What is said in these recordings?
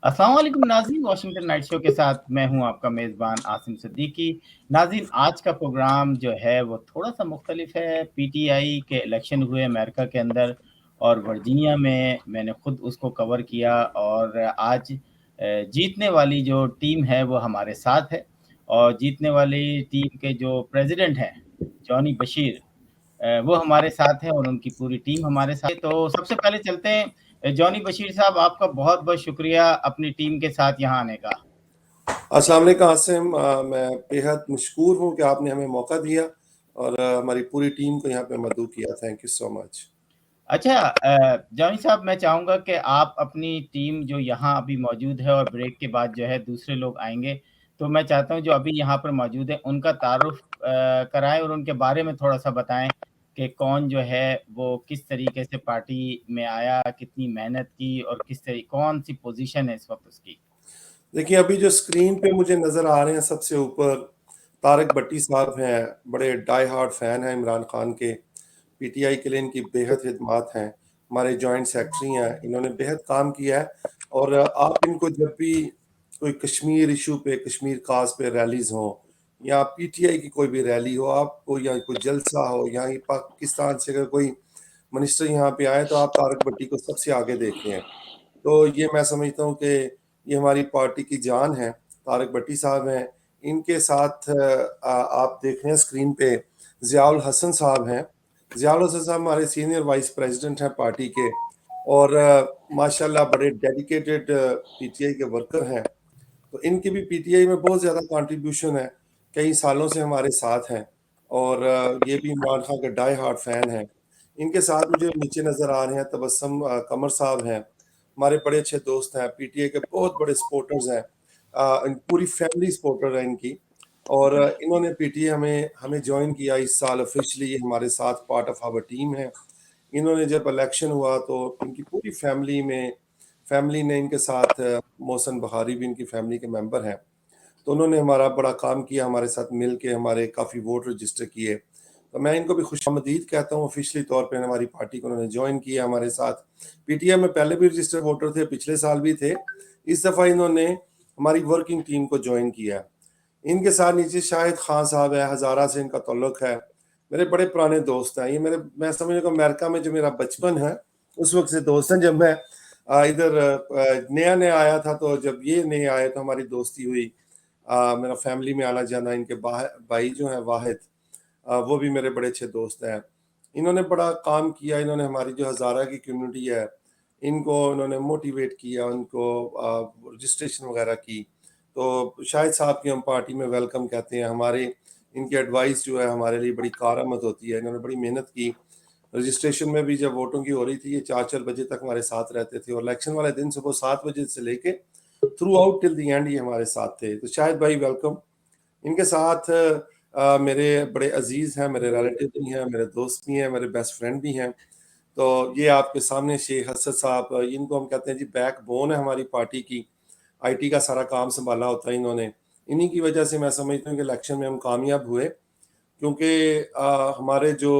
अस्सलाम वालेकुम नाज़रीन, वाशिंगटन नाइट शो के साथ मैं हूं आपका मेज़बान आसिम सिद्दीकी। नाज़रीन, आज का प्रोग्राम जो है वो थोड़ा-सा मुख्तलिफ है। पीटीआई के इलेक्शन हुए अमेरिका के अंदर और वर्जीनिया में मैंने खुद उसको कवर किया और आज जीतने वाली जो टीम है वो हमारे साथ है और जीतने वाली टीम के जो प्रेज़िडेंट हैं, जॉनी बशीर वो हमारे साथ हैं और उनकी पूरी टीम हमारे साथ है। तो सबसे पहले चलते हैं जॉनी बशीर साहब, आपका बहुत-बहुत शुक्रिया अपनी टीम के साथ यहाँ आने का। अस्सलाम वालेकुम आसिम, मैं बेहद मशकूर हूँ कि आपने हमें मौका दिया और हमारी पूरी टीम को यहाँ पे मदऊ किया। Thank you so much. अच्छा जॉनी साहब, मैं चाहूँगा कि आप अपनी टीम जो यहाँ अभी मौजूद है और ब्रेक के बाद जो है दूसरे लोग आएँगे, तो मैं चाहता हूँ जो अभी यहाँ पर मौजूद है उनका तारुफ़ कराएँ और उनके बारे में थोड़ा-सा बताएँ कि कौन जो है वो किस तरीके से पार्टी में आया, कितनी मेहनत की और कौन-सी पोज़ीशन है इस वक़्त उसकी? देखिए, अभी जो स्क्रीन पे मुझे नज़र आ रहे हैं सबसे ऊपर तारिक भट्टी साहब हैं, बड़े डाई हार्ड फ़ैन हैं इमरान खान के। पीटीआई के लिए इनकी बेहद खिदमत हैं। हमारे जॉइंट सेक्रेटरी हैं, इन्होंने बेहद काम किया है। और आप इनको जब भी कोई कश्मीर इशू पे, कश्मीर काज़ पे रैलीज़ हों या पीटीआई की कोई भी रैली हो, आपको या कोई जलसा हो या ये पाकिस्तान से अगर कोई मिनिस्टर यहाँ पे आए तो आप तारिक भट्टी को सबसे आगे देखते हैं। तो ये मैं समझता हूँ कि ये हमारी पार्टी की जान है। तारिक भट्टी साहब हैं, इनके साथ आप देख रहे हैं स्क्रीन पे ज़ियाउल हसन साहब हैं। ज़ियाउल हसन साहब हमारे सीनियर वाइस प्रेसिडेंट हैं पार्टी के और माशाल्लाह बड़े डेडिकेटेड पीटीआई के वर्कर हैं। तो इनकी भी पीटीआई में बहुत ज़्यादा कंट्रीब्यूशन है, कई सालों से हमारे साथ हैं और ये भी इमरान खान के डाई हार्ड फैन हैं। इनके साथ मुझे नीचे नज़र आ रहे हैं तबस्सुम कमर साहब हैं, हमारे बड़े अच्छे दोस्त हैं, पीटीआई के बहुत बड़े सपोर्टर्स हैं। पूरी फैमिली सपोर्टर है इनकी और इन्होंने पीटीआई हमें हमें ज्वाइन किया इस साल ऑफिशियली, हमारे साथ पार्ट ऑफ आवर टीम है। इन्होंने जब इलेक्शन हुआ तो इनकी पूरी फैमिली ने इनके साथ मोहसिन बहारी भी इनकी फैमिली के मेंबर हैं। तो उन्होंने हमारा बड़ा काम किया, हमारे साथ मिल के हमारे काफ़ी वोट रजिस्टर किए। तो मैं इनको भी खुशामदीद कहता हूँ, ऑफिशियली तौर पे हमारी पार्टी को उन्होंने ज्वाइन किया हमारे साथ। पीटीआई में पहले भी रजिस्टर्ड वोटर थे, पिछले साल भी थे। इस दफ़ा इन्होंने हमारी वर्किंग टीम को ज्वाइन किया। इनके साथ नीचे शाहिद खान साहब है, हज़ारा से इनका ताल्लुक है। मेरे बड़े पुराने दोस्त हैं ये, मैं समझ अमेरिका में जो मेरा बचपन है उस वक्त से दोस्त हैं। जब मैं इधर नया नया आया था, तो जब ये नए आए तो हमारी दोस्ती हुई। मेरा फैमिली में आना जाना, इनके भाई जो हैं वाहिद, वो भी मेरे बड़े अच्छे दोस्त हैं। इन्होंने बड़ा काम किया, इन्होंने हमारी जो हज़ारा की कम्युनिटी है इनको इन्होंने मोटिवेट किया, उनको रजिस्ट्रेशन वगैरह की। तो शाहिद साहब की हम पार्टी में वेलकम कहते हैं। हमारे इनकी एडवाइस जो है हमारे लिए बड़ी कारआमद होती है। इन्होंने बड़ी मेहनत की। रजिस्ट्रेशन में भी जब वोटों की हो रही थी, ये 4-4 बजे तक हमारे साथ रहते थे और इलेक्शन वाले दिन सुबह 7 बजे से लेके through out till the end ये हमारे साथ थे। तो शाहिद भाई वेलकम। इनके साथ मेरे बड़े अजीज़ हैं, मेरे रिलेटिव भी हैं, मेरे दोस्त भी हैं, मेरे बेस्ट फ्रेंड भी हैं। तो ये आपके सामने शेख हसद साहब, इनको हम कहते हैं जी बैकबोन है हमारी पार्टी की। आईटी का सारा काम संभाला होता है इन्होंने। इन्हीं की वजह से मैं समझता हूँ कि इलेक्शन में हम कामयाब हुए, क्योंकि हमारे जो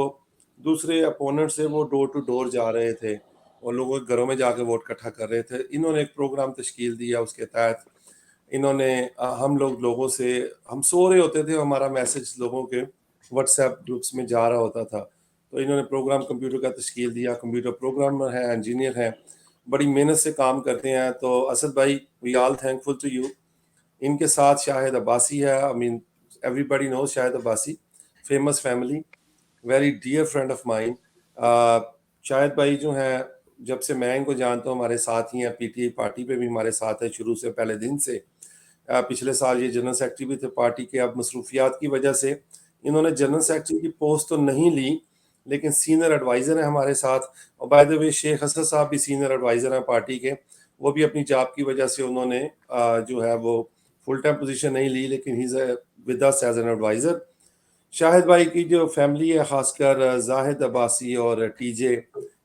दूसरे अपोनेंट्स थे वो डोर टू डोर जा रहे थे और लोगों के घरों में जाके वोट इकट्ठा कर रहे थे। इन्होंने एक प्रोग्राम तश्कील दिया, उसके तहत इन्होंने हम लोगों से, हम सो रहे होते थे, हमारा मैसेज लोगों के व्हाट्सएप ग्रुप्स में जा रहा होता था। तो इन्होंने प्रोग्राम कंप्यूटर का तश्कील दिया। कंप्यूटर प्रोग्रामर हैं, इंजीनियर हैं, बड़ी मेहनत से काम करते हैं। तो असद भाई, we all thankful to you. इनके साथ शाहिद अब्बासी है। I mean everybody knows Shahid Abbasi, famous family, very dear friend of mine. Shahid भाई जो हैं, जब से मैं इनको जानता हूँ हमारे साथ ही हैं, पीटीआई पार्टी पे भी हमारे साथ है शुरू से, पहले दिन से। पिछले साल ये जनरल सेक्रेटरी भी थे पार्टी के। अब मसरूफियात की वजह से इन्होंने जनरल सेक्रेटरी की पोस्ट तो नहीं ली, लेकिन सीनियर एडवाइज़र हैं हमारे साथ। और by the way Sheikh Hasan साहब भी सीनियर एडवाइज़र हैं पार्टी के। वो भी अपनी जॉब की वजह से उन्होंने जो है वो फुल टाइम पोजीशन नहीं ली, लेकिन he is with us as an adviser. Shahid भाई की जो फैमिली है, ख़ासकर जाहिद अब्बासी और टीजे,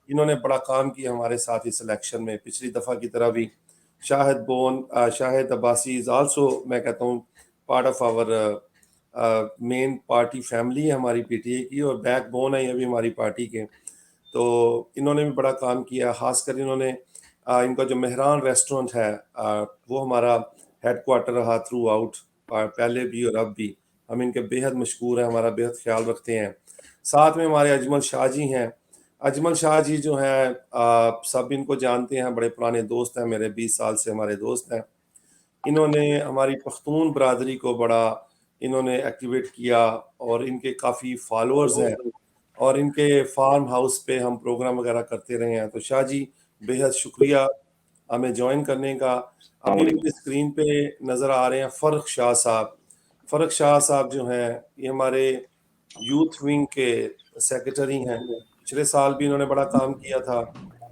इन्होंने बड़ा काम किया हमारे साथ इस इलेक्शन में। पिछली दफ़ा की तरह भी शाहिद अब्बासी इज़ आल्सो, मैं कहता हूँ, part of our main party family है हमारी पीटीआई की, और बैकबोन है ये भी हमारी पार्टी के। तो इन्होंने भी बड़ा काम किया। ख़ासकर इन्होंने इनका जो मेहरान रेस्टोरेंट है वो हमारा हेडक्वार्टर रहा थ्रू आउट, पहले भी और अब भी। हम इनके बेहद मशहूर हैं, हमारा बेहद ख्याल रखते हैं। साथ में हमारे अजमल शाह जी हैं। अजमल शाह जी जो हैं सब इनको जानते हैं, बड़े पुराने दोस्त हैं मेरे, 20 साल से हमारे दोस्त हैं। इन्होंने हमारी पख्तून बरादरी को बड़ा इन्होंने एक्टिवेट किया और इनके काफ़ी फॉलोअर्स हैं और इनके फार्म हाउस पे हम प्रोग्राम वगैरह करते रहे हैं। तो शाह जी बेहद शुक्रिया हमें ज्वाइन करने का। अभी मुझे स्क्रीन पे नज़र आ रहे हैं फ़र्क शाह साहब। फ़र्क शाह साहब जो हैं ये हमारे यूथ विंग के सेक्रेटरी हैं। पिछले साल भी इन्होंने बड़ा काम किया था,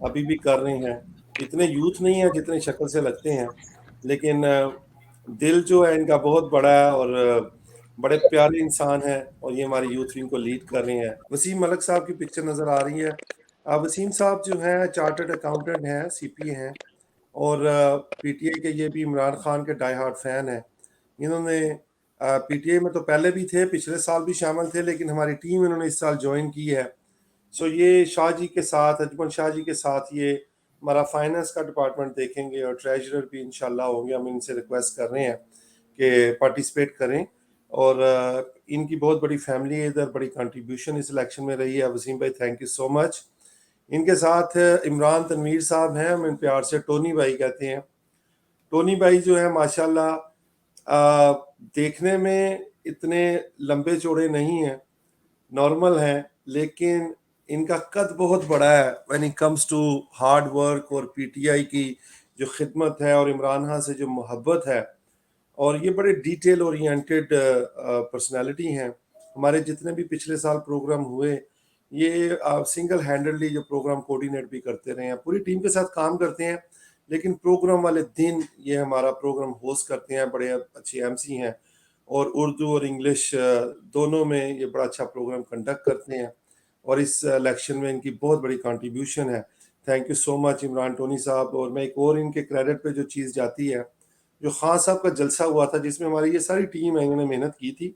अभी भी कर रहे हैं। इतने यूथ नहीं हैं जितनी शक्ल से लगते हैं, लेकिन दिल जो है इनका बहुत बड़ा है और बड़े प्यारे इंसान हैं और ये हमारी यूथ विंग को लीड कर रहे हैं। वसीम मलिक साहब की पिक्चर नज़र आ रही है। वसीम साहब जो हैं चार्टर्ड अकाउंटेंट हैं, सीपीए हैं और पीटीआई के ये भी इमरान खान के डाई हार्ड फैन हैं। इन्होंने पीटीआई में तो पहले भी थे, पिछले साल भी शामिल थे, लेकिन हमारी टीम इन्होंने इस साल ज्वाइन की है। सो ये शाह जी के साथ, अजमल शाह जी के साथ ये हमारा फाइनेंस का डिपार्टमेंट देखेंगे और ट्रेजरर भी इंशाल्लाह होंगे। हम इनसे रिक्वेस्ट कर रहे हैं कि पार्टिसिपेट करें और इनकी बहुत बड़ी फैमिली है इधर, बड़ी कंट्रीब्यूशन इस इलेक्शन में रही है। वसीम भाई थैंक यू सो मच। इनके साथ इमरान तनवीर साहब हैं, हम इन प्यार से टोनी भाई कहते हैं। टोनी भाई जो है माशाल्लाह देखने में इतने लंबे चौड़े नहीं हैं, नॉर्मल हैं, लेकिन इनका कद बहुत बड़ा है when it comes to hard work और पीटीआई की जो खिदमत है और इमरान खान से जो मोहब्बत है। और ये बड़े डिटेल ओरिएंटेड पर्सनालिटी हैं। हमारे जितने भी पिछले साल प्रोग्राम हुए ये सिंगल हैंडेडली जो प्रोग्राम कोऑर्डिनेट भी करते रहे हैं, पूरी टीम के साथ काम करते हैं, लेकिन प्रोग्राम वाले दिन ये हमारा प्रोग्राम होस्ट करते हैं। बड़े अच्छे एमसी हैं और उर्दू और इंग्लिश दोनों में ये बड़ा अच्छा प्रोग्राम कंडक्ट करते हैं और इस इलेक्शन में इनकी बहुत बड़ी कंट्रीब्यूशन है। Thank you so much Imran Tony साहब। और मैं एक और इनके क्रेडिट पे जो चीज़ जाती है, जो खान साहब का जलसा हुआ था जिसमें हमारी ये सारी टीम है इन्होंने मेहनत की थी,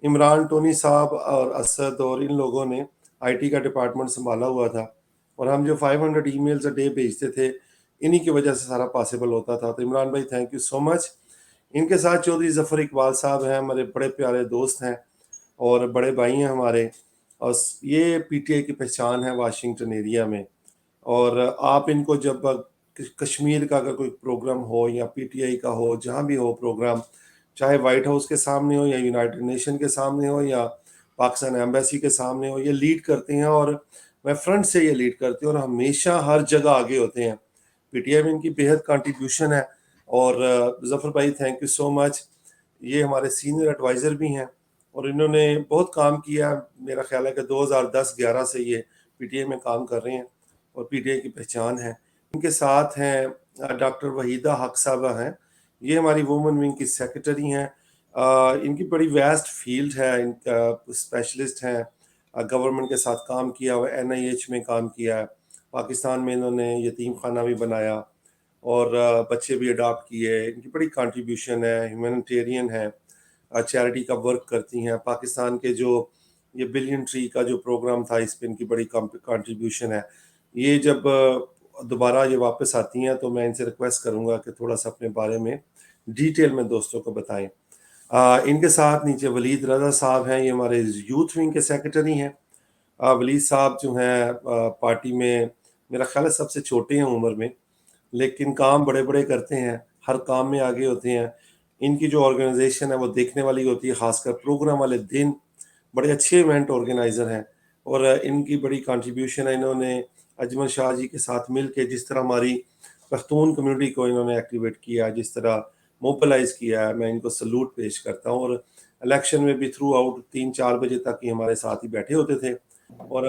इमरान टोनी साहब और असद और इन लोगों ने आईटी का डिपार्टमेंट संभाला हुआ था और हम जो 500 ईमेल्स अ डे भेजते थे इन्हीं की वजह से सारा पॉसिबल होता था। तो इमरान भाई थैंक यू सो मच। इनके साथ चौधरी जफ़र इकबाल साहब हैं, हमारे बड़े प्यारे दोस्त हैं और बड़े भाई हैं हमारे, और ये पीटीआई की पहचान है वाशिंगटन एरिया में। और आप इनको जब कश्मीर का अगर कोई प्रोग्राम हो या पीटीआई का हो, जहाँ भी हो प्रोग्राम, चाहे वाइट हाउस के सामने हो या यूनाइटेड नेशन के सामने हो या पाकिस्तान एम्बेसी के सामने हो, ये लीड करते हैं और मैं फ्रंट से ये लीड करते हैं और हमेशा हर जगह आगे होते हैं। पीटीआई में इनकी बेहद कंट्रीब्यूशन है। और जफ़र भाई थैंक यू सो मच। ये हमारे सीनियर एडवाइज़र भी हैं और इन्होंने बहुत काम किया। मेरा ख्याल है कि 2010-11 से ये पीटीआई में काम कर रहे हैं और पीटीआई की पहचान है। इनके साथ हैं डॉक्टर वहीदा हक साहबा हैं, ये हमारी वुमेन विंग की सेक्रेटरी हैं। इनकी बड़ी वास्ट फील्ड है, इनका स्पेशलिस्ट हैं, गवर्नमेंट के साथ काम किया हुआ, एनआईएच में काम किया है, पाकिस्तान में इन्होंने यतीम खाना भी बनाया और बच्चे भी अडॉप्ट किए। इनकी बड़ी कंट्रीब्यूशन है, ह्यूमैनिटेरियन है, चैरिटी का वर्क करती हैं। पाकिस्तान के जो ये बिलियन ट्री का जो प्रोग्राम था इस पे इनकी बड़ी कंट्रीब्यूशन है। ये जब दोबारा ये वापस आती हैं तो मैं इनसे रिक्वेस्ट करूंगा कि थोड़ा सा अपने बारे में डिटेल में दोस्तों को बताएं। इनके साथ नीचे वलीद रज़ा साहब हैं, ये हमारे यूथ विंग के सेक्रेटरी हैं। वलीद साहब जो हैं पार्टी में मेरा ख्याल है सबसे छोटे हैं उम्र में, लेकिन काम बड़े बड़े करते हैं, हर काम में आगे होते हैं। इनकी जो ऑर्गेनाइजेशन है वो देखने वाली होती है, खासकर प्रोग्राम वाले दिन बड़े अच्छे इवेंट ऑर्गेनाइज़र हैं और इनकी बड़ी कंट्रीब्यूशन है। इन्होंने अजमल शाह जी के साथ मिल के जिस तरह हमारी पख्तून कम्युनिटी को इन्होंने एक्टिवेट किया, जिस तरह मोबिलाइज़ किया है, मैं इनको सैल्यूट पेश करता हूँ। और इलेक्शन में भी थ्रू आउट 3-4 बजे तक ही हमारे साथ ही बैठे होते थे और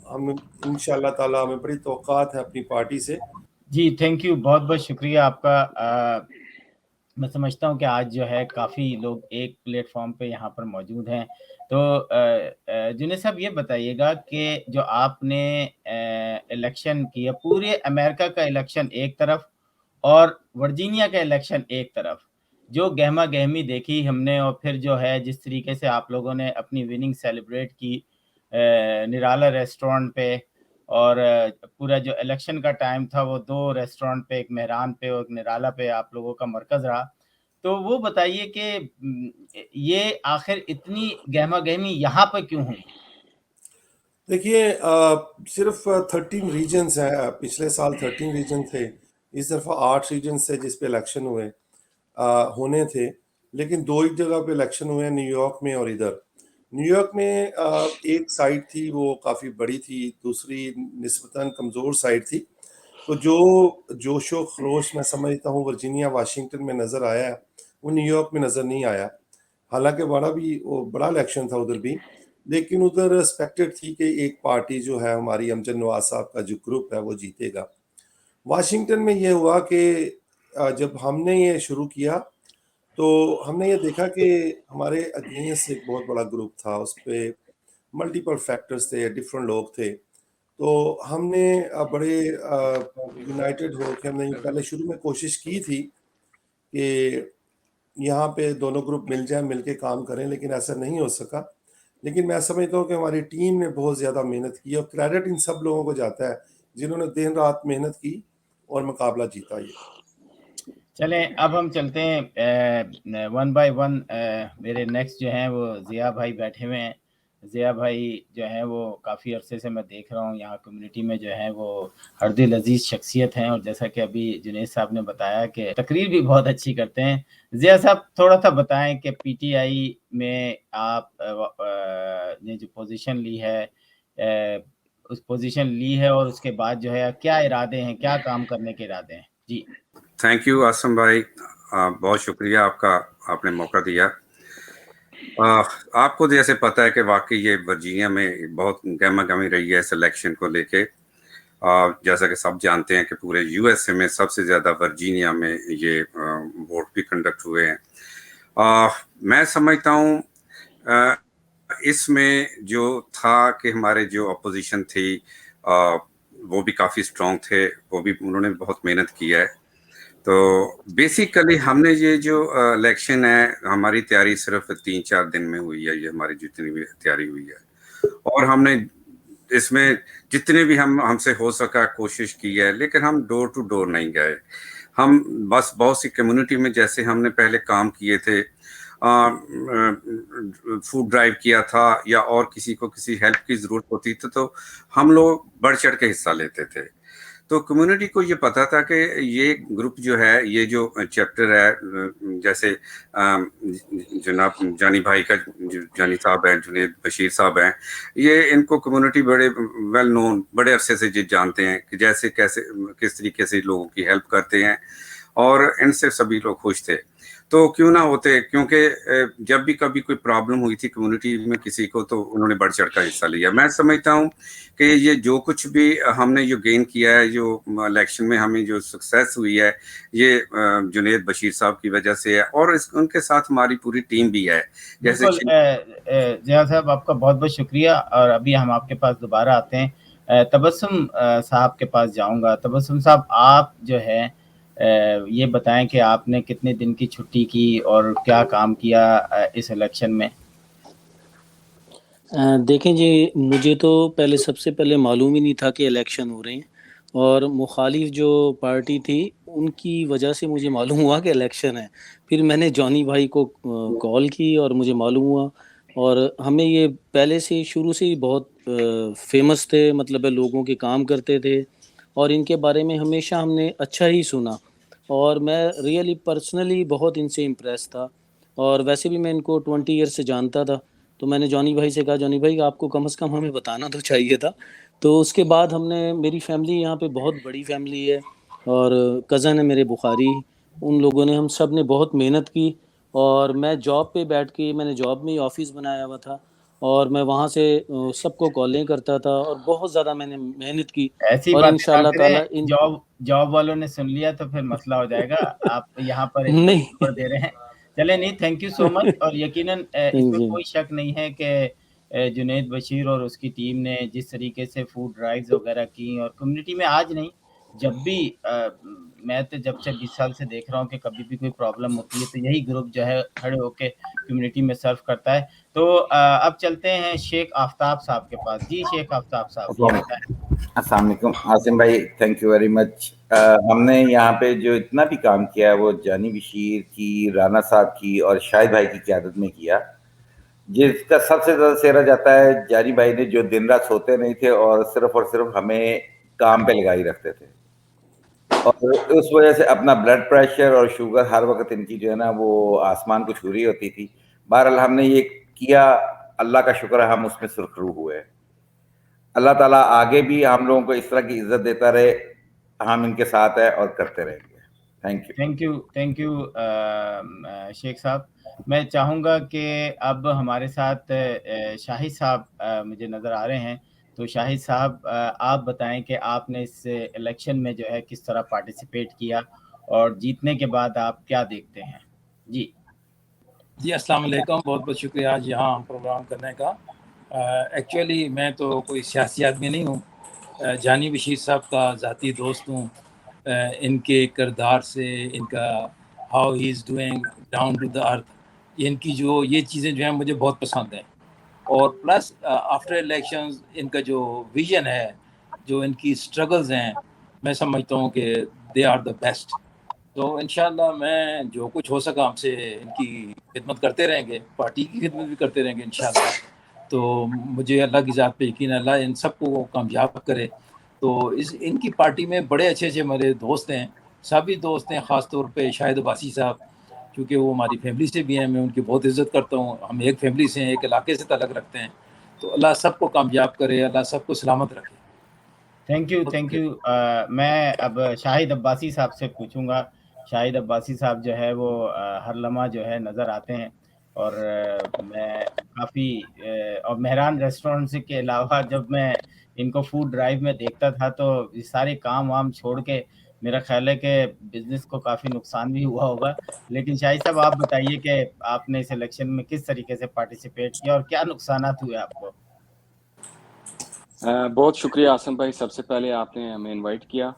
हम इंशाअल्लाह ताला हमें बड़ी तवक्कात है अपनी पार्टी से। जी, थैंक यू, बहुत-बहुत शुक्रिया आपका। मैं समझता हूँ कि आज जो है काफ़ी लोग एक प्लेटफ़ॉर्म पे यहाँ पर मौजूद हैं। तो जुनैद साहब ये बताइएगा कि जो आपने इलेक्शन किया, पूरे अमेरिका का इलेक्शन एक तरफ और वर्जीनिया का इलेक्शन एक तरफ, जो गहमा-गहमी देखी हमने और फिर जो है जिस तरीके से आप लोगों ने अपनी विनिंग सेलिब्रेट की निराला रेस्टोरेंट पे, اور پورا جو الیکشن کا ٹائم تھا وہ 2 ریسٹورینٹ پہ، ایک مہران پہ اور ایک نرالا پہ آپ لوگوں کا مرکز رہا. تو وہ بتائیے کہ یہ آخر اتنی گہما گہمی یہاں پہ کیوں ہوئی؟ دیکھیے صرف 13 ریجنز ہیں، پچھلے سال 13 ریجن تھے، اس دفعہ 8 ریجنز تھے جس پہ الیکشن ہونے تھے، لیکن 2 ہی جگہ پہ الیکشن ہوئے ہیں، نیو یارک میں اور ادھر. نیو یارک میں ایک سائٹ تھی وہ کافی بڑی تھی، دوسری نسبتاً کمزور سائٹ تھی. تو جو جوش و خروش میں سمجھتا ہوں ورجینیا واشنگٹن میں نظر آیا ہے وہ نیو یارک میں نظر نہیں آیا. حالانکہ بڑا الیکشن تھا ادھر بھی، لیکن ادھر ایکسپیکٹڈ تھی کہ ایک پارٹی جو ہے ہماری امجد نواز صاحب کا جو گروپ ہے وہ جیتے گا. واشنگٹن میں یہ ہوا کہ جب ہم نے یہ شروع کیا تو ہم نے یہ دیکھا کہ ہمارے اگینسٹ ایک بہت بڑا گروپ تھا، اس پہ ملٹیپل فیکٹرز تھے، ڈفرنٹ لوگ تھے. تو ہم نے بڑے یونائٹڈ ہو کے ہم نے پہلے شروع میں کوشش کی تھی کہ یہاں پہ دونوں گروپ مل جائیں، مل کے کام کریں، لیکن ایسا نہیں ہو سکا. لیکن میں سمجھتا ہوں کہ ہماری ٹیم نے بہت زیادہ محنت کی اور کریڈٹ ان سب لوگوں کو جاتا ہے جنہوں نے دن رات محنت کی اور مقابلہ جیتا. یہ چلیں اب ہم چلتے ہیں ون بائی ون. میرے نیکسٹ جو ہیں وہ ضیاء بھائی بیٹھے ہوئے ہیں. ضیاء بھائی جو ہیں وہ کافی عرصے سے میں دیکھ رہا ہوں یہاں کمیونٹی میں جو ہے وہ ہر دل عزیز شخصیت ہیں، اور جیسا کہ ابھی جنید صاحب نے بتایا کہ تقریر بھی بہت اچھی کرتے ہیں. ضیاء صاحب تھوڑا سا بتائیں کہ پی ٹی آئی میں آپ نے جو پوزیشن لی ہے اس پوزیشن لی ہے اور اس کے بعد جو ہے کیا ارادے ہیں، کیا کام کرنے کے ارادے ہیں؟ جی تھینک یو آسم بھائی، بہت شکریہ آپ نے موقع دیا. آپ کو جیسے پتہ ہے کہ واقعی یہ ورجینیا میں بہت گہما گہمی رہی ہے اس الیکشن کو لے کے. جیسا کہ سب جانتے ہیں کہ پورے یو ایس اے میں سب سے زیادہ ورجینیا میں یہ ووٹ بھی کنڈکٹ ہوئے ہیں. میں سمجھتا ہوں اس میں جو تھا کہ ہمارے جو اپوزیشن تھی وہ بھی کافی اسٹرانگ تھے، انہوں نے بہت محنت کی ہے. تو بیسیکلی ہم نے یہ جو الیکشن ہے ہماری تیاری صرف 3-4 دن میں ہوئی ہے، یہ ہماری جتنی بھی تیاری ہوئی ہے، اور ہم نے اس میں جتنے بھی ہم سے ہو سکا کوشش کی ہے، لیکن ہم ڈور ٹو ڈور نہیں گئے. ہم بس بہت سی کمیونٹی میں جیسے ہم نے پہلے کام کیے تھے، فوڈ ڈرائیو کیا تھا یا اور کسی کو کسی ہیلپ کی ضرورت ہوتی تھی تو ہم لوگ بڑھ چڑھ کے حصہ لیتے تھے. تو کمیونٹی کو یہ پتا تھا کہ یہ گروپ جو ہے، یہ جو چیپٹر ہے، جیسے جناب جانی بھائی کا جانی صاحب ہیں، جنید بشیر صاحب ہیں، یہ ان کو کمیونٹی بڑے ویل نون بڑے عرصے سے جانتے ہیں کہ جیسے کس طریقے سے لوگوں کی ہیلپ کرتے ہیں، اور ان سے سبھی لوگ خوش تھے. تو کیوں نہ ہوتے، کیونکہ جب بھی کبھی کوئی پرابلم ہوئی تھی کمیونٹی میں کسی کو تو انہوں نے بڑھ چڑھ کر حصہ لیا. میں سمجھتا ہوں کہ یہ جو کچھ بھی ہم نے جو گین کیا ہے، جو الیکشن میں ہمیں جو سکسیس ہوئی ہے، یہ جنید بشیر صاحب کی وجہ سے ہے، اور ان کے ساتھ ہماری پوری ٹیم بھی ہے. جیسے بالکل ضیاء صاحب آپ کا بہت بہت شکریہ. اور ابھی ہم آپ کے پاس دوبارہ آتے ہیں. تبسم صاحب کے پاس جاؤں گا. تبسم صاحب آپ جو ہے یہ بتائیں کہ آپ نے کتنے دن کی چھٹی کی اور کیا کام کیا اس الیکشن میں؟ دیکھیں جی، مجھے تو سب سے پہلے معلوم ہی نہیں تھا کہ الیکشن ہو رہے ہیں، اور مخالف جو پارٹی تھی ان کی وجہ سے مجھے معلوم ہوا کہ الیکشن ہے. پھر میں نے جانی بھائی کو کال کی اور مجھے معلوم ہوا. اور ہمیں یہ پہلے سے شروع سے ہی بہت فیمس تھے، مطلب ہے لوگوں کے کام کرتے تھے، اور ان کے بارے میں ہمیشہ ہم نے اچھا ہی سنا، اور میں ریئلی پرسنلی بہت ان سے امپریس تھا. اور ویسے بھی میں ان کو 20 ایئر سے جانتا تھا. تو میں نے جانی بھائی سے کہا جانی بھائی آپ کو کم از کم ہمیں بتانا تو چاہیے تھا. تو اس کے بعد ہم نے، میری فیملی یہاں پہ بہت بڑی فیملی ہے، اور کزن ہے میرے بخاری، ان لوگوں نے، ہم سب نے بہت محنت کی. اور میں جاب پہ بیٹھ کے، میں نے جاب میں ہی آفس بنایا ہوا تھا، اور میں وہاں سے سب کو کالیں کرتا تھا، اور بہت زیادہ میں نے محنت کی. ایسی اور باتیں نہ انشاءاللہ کریں، تعالی جاب والوں نے سن لیا تو پھر مسئلہ ہو جائے گا. آپ یہاں پر ایک نہیں خبر دے رہے ہیں. چلے نہیں، تھینک یو سو مچ. اور یقیناً اس میں جی کوئی شک نہیں ہے کہ جنید بشیر اور اس کی ٹیم نے جس طریقے سے فوڈ ڈرائیوز وغیرہ کی، اور کمیونٹی میں آج نہیں، جب بھی میں تو جب سے 20 سال سے دیکھ رہا ہوں کہ کبھی بھی کوئی پرابلم ہوتی ہے تو یہی گروپ جو ہے کھڑے ہو کے کمیونٹی میں سرو کرتا ہے. تو اب چلتے ہیں شیخ آفتاب صاحب کے پاس. جی شیخ آفتاب صاحب، یہ بتائیں. السلام علیکم عاصم بھائی، تھینک یو ویری مچ. ہم نے یہاں پہ جو اتنا بھی کام کیا ہے وہ جانی بشیر کی، رانا صاحب کی اور شاہد بھائی کی قیادت میں کیا. جس کا سب سے زیادہ سہرا جاتا ہے جانی بھائی نے، جو دن رات سوتے نہیں تھے اور صرف ہمیں کام پہ لگائی رکھتے تھے، اور اس وجہ سے اپنا بلڈ پریشر اور شوگر ہر وقت ان کی جو ہے نا وہ آسمان کو چھو رہی ہوتی تھی. بہرحال ہم نے یہ کیا، اللہ کا شکر ہے ہم اس میں سرخرو ہوئے. اللہ تعالیٰ آگے بھی ہم لوگوں کو اس طرح کی عزت دیتا رہے، ہم ان کے ساتھ ہیں اور کرتے رہیں گے. تھینک یو شیخ صاحب. میں چاہوں گا کہ اب ہمارے ساتھ شاہد صاحب مجھے نظر آ رہے ہیں. تو شاہد صاحب آپ بتائیں کہ آپ نے اس الیکشن میں جو ہے کس طرح پارٹیسپیٹ کیا اور جیتنے کے بعد آپ کیا دیکھتے ہیں؟ جی السلام علیکم. بہت بہت شکریہ آج یہاں پروگرام کرنے کا. ایکچولی میں تو کوئی سیاسی آدمی نہیں ہوں، جانی بشیر صاحب کا ذاتی دوست ہوں. ان کے کردار سے، ان کا how he is doing down to the earth, ان کی جو یہ چیزیں جو ہیں مجھے بہت پسند ہیں. اور پلس آفٹر الیکشنز ان کا جو ویژن ہے، جو ان کی اسٹرگلز ہیں، میں سمجھتا ہوں کہ دے آر دا بیسٹ. تو انشاءاللہ میں جو کچھ ہو سکا ہم سے ان کی خدمت کرتے رہیں گے، پارٹی کی خدمت بھی کرتے رہیں گے انشاءاللہ. تو مجھے اللہ کی ذات پہ یقین ہے، اللہ ان سب کو کامیاب کرے. تو ان کی پارٹی میں بڑے اچھے میرے دوست ہیں، سبھی دوست ہیں. خاص طور پہ شاہد عباسی صاحب، کیونکہ وہ ہماری فیملی سے بھی ہیں، میں ان کی بہت عزت کرتا ہوں. ہم ایک فیملی سے ہیں، ایک علاقے سے تعلق رکھتے ہیں. تو اللہ سب کو کامیاب کرے، اللہ سب کو سلامت رکھے. Thank you. میں اب شاہد عباسی صاحب سے پوچھوں گا. شاہد عباسی صاحب جو ہے وہ ہر لمحہ جو ہے نظر آتے ہیں، اور میں کافی اور مہران ریسٹورنٹ کے علاوہ جب میں ان کو فوڈ ڈرائیو میں دیکھتا تھا تو یہ سارے کام وام چھوڑ کے میرا خیال ہے کہ بزنس کو کافی نقصان بھی ہوا ہوگا. لیکن شاہد صاحب آپ بتائیے کہ آپ نے اس الیکشن میں کس طریقے سے پارٹیسپیٹ کیا اور کیا نقصانات ہوئے آپ کو؟ بہت شکریہ عاصم بھائی، سب سے پہلے آپ نے ہمیں انوائٹ کیا.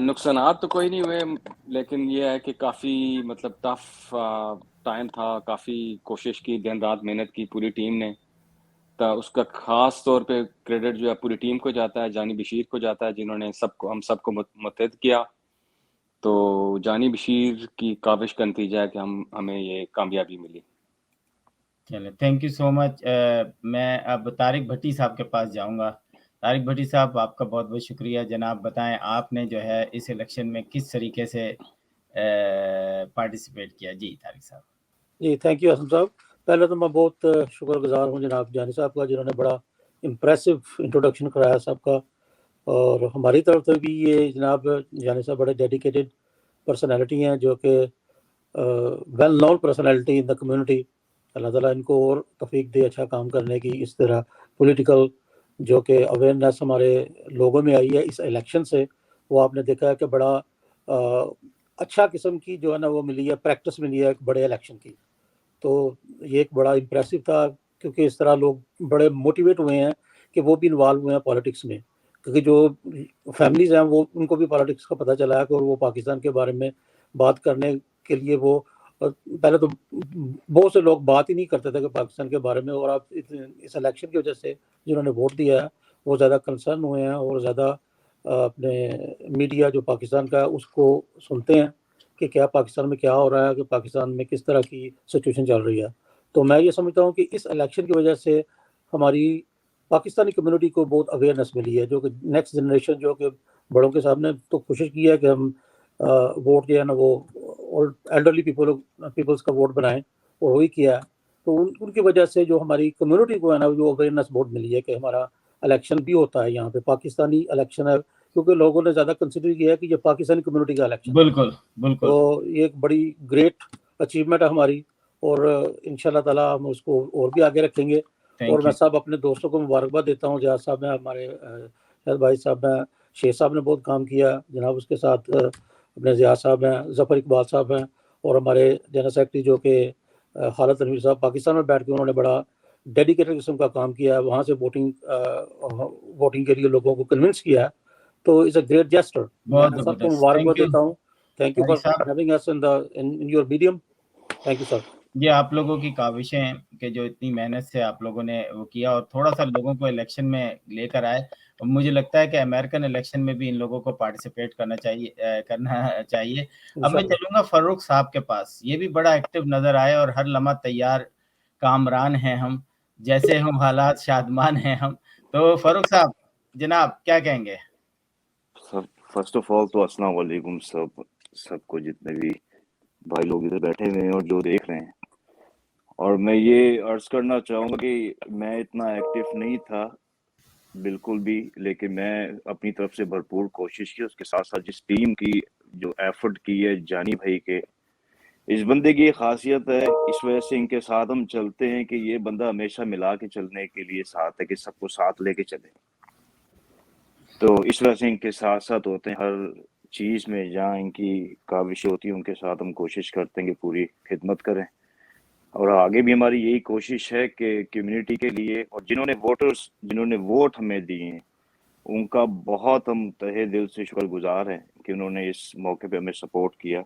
نقصانات تو کوئی نہیں ہوئے، لیکن یہ ہے کہ کافی ٹف ٹائم تھا. کافی کوشش کی، دن رات محنت کی پوری ٹیم نے. تو اس کا خاص طور پہ کریڈٹ جو ہے پوری ٹیم کو جاتا ہے، جانی بشیر کو جاتا ہے، جنہوں نے ہم سب کو متحد کیا. تو جانی بشیر کی کاوش کا نتیجہ ہے کہ ہمیں یہ کامیابی ملی. چلے، تھینک یو سو مچ. میں اب طارق بھٹی صاحب کے پاس جاؤں گا. طارق بھٹی صاحب، آپ کا بہت بہت شکریہ. جناب بتائیں آپ نے جو ہے اس الیکشن میں کس طریقے سے پارٹیسپیٹ کیا؟ جی طارق صاحب. جی تھینک یو اسم صاحب. پہلے تو میں بہت شکر گزار ہوں جناب جانی صاحب کا، جنہوں نے بڑا امپریسو انٹروڈکشن کرایا سب کا. اور ہماری طرف سے بھی یہ جناب جانی صاحب بڑے ڈیڈیکیٹڈ پرسنالٹی ہیں، جو کہ well known personality in the community. اللہ تعالیٰ ان کو اور توفیق دے اچھا کام کرنے کی. اس طرح پولیٹیکل جو کہ اویئرنیس ہمارے لوگوں میں آئی ہے اس الیکشن سے، وہ آپ نے دیکھا ہے کہ بڑا اچھا قسم کی جو ہے نا وہ ملی ہے، پریکٹس ملی ہے ایک بڑے الیکشن کی. تو یہ ایک بڑا امپریسو تھا، کیونکہ اس طرح لوگ بڑے موٹیویٹ ہوئے ہیں کہ وہ بھی انوالو ہوئے ہیں پالیٹکس میں. کیونکہ جو فیملیز ہیں وہ ان کو بھی پالیٹکس کا پتہ چلا ہے کہ وہ پاکستان کے بارے میں بات کرنے کے لیے وہ پہلے تو بہت سے لوگ بات ہی نہیں کرتے تھے کہ پاکستان کے بارے میں. اور اب اس الیکشن کی وجہ سے جنہوں نے ووٹ دیا ہے وہ زیادہ کنسرن ہوئے ہیں، اور زیادہ اپنے میڈیا جو پاکستان کا ہے اس کو سنتے ہیں کہ کیا پاکستان میں کیا ہو رہا ہے، کہ پاکستان میں کس طرح کی سچویشن چل رہی ہے. تو میں یہ سمجھتا ہوں کہ اس الیکشن کی وجہ سے ہماری پاکستانی کمیونٹی کو بہت اویئرنیس ملی ہے، جو کہ نیکسٹ جنریشن جو کہ بڑوں کے سامنے تو کوشش کی ہے کہ ہم ووٹ جو ہے نا وہ ایلڈرلی پیپلز کا ووٹ بنائیں، اور وہی کیا ہے. تو ان کی وجہ سے جو ہماری کمیونٹی کو ہے نا جو اویئرنیس بہت ملی ہے کہ ہمارا الیکشن بھی ہوتا ہے یہاں پہ، پاکستانی الیکشن ہے. کیونکہ لوگوں نے زیادہ کنسیڈر کیا ہے کہ یہ پاکستانی کمیونٹی کا الیکشن ہے. بالکل. تو یہ ایک بڑی گریٹ اچیومنٹ ہے ہماری، اور انشاءاللہ تعالیٰ ہم اس کو اور بھی آگے رکھیں گے. اور میں سب اپنے دوستوں کو مبارکباد دیتا ہوں. جہاز صاحب ہیں، ہمارے شہد بھائی صاحب ہیں، شیخ صاحب نے بہت کام کیا جناب، اس کے ساتھ اپنے زیاد صاحب ہیں، ظفر اقبال صاحب ہیں، اور ہمارے جنرل سیکرٹری جو کہ خالد تنویر صاحب پاکستان میں بیٹھ کے انہوں نے بڑا ڈیڈیکیٹڈ قسم کا کام کیا ہے، وہاں سے ووٹنگ کے لیے لوگوں کو کنونس کیا ہے. تو اٹس اے گریٹ جیسٹر. میں سب کو مبارکباد دیتا ہوں. Thank you for having us in your medium. Thank you sir. یہ آپ لوگوں کی کاوشیں ہیں کہ جو اتنی محنت سے آپ لوگوں نے وہ کیا اور تھوڑا سا لوگوں کو الیکشن میں لے کر آئے. مجھے لگتا ہے کہ امریکن الیکشن میں بھی ان لوگوں کو پارٹیسپیٹ کرنا چاہیے. اب میں چلوں گا فاروق صاحب کے پاس. یہ بھی بڑا ایکٹیو نظر آئے اور ہر لمحہ تیار کامران ہیں ہم, جیسے ہم حالات شادمان ہیں ہم. تو فاروق صاحب جناب کیا کہیں گے؟ فرسٹ آف آل تو السلام علیکم سب کو, جتنے بھی بھائی لوگ ادھر بیٹھے ہوئے ہیں اور جو دیکھ رہے ہیں. اور میں یہ عرض کرنا چاہوں گا کہ میں اتنا ایکٹیو نہیں تھا بالکل بھی, لیکن میں اپنی طرف سے بھرپور کوشش کی. اس کے ساتھ ساتھ جس ٹیم کی جو ایفرٹ کی ہے جانی بھائی کے, اس بندے کی خاصیت ہے, اس وجہ سے ان کے ساتھ ہم چلتے ہیں کہ یہ بندہ ہمیشہ ملا کے چلنے کے لیے ساتھ ہے, کہ سب کو ساتھ لے کے چلے. تو اس وجہ سے ان کے ساتھ ساتھ ہوتے ہیں ہر چیز میں, جہاں ان کی کاوشیں ہوتی ہیں ان کے ساتھ ہم کوشش کرتے ہیں کہ پوری خدمت کریں. اور آگے بھی ہماری یہی کوشش ہے کہ کمیونٹی کے لیے, اور جنہوں نے ووٹ ہمیں دیے ہیں ان کا بہت ہم تہہ دل سے شکر گزار ہیں کہ انہوں نے اس موقع پہ ہمیں سپورٹ کیا,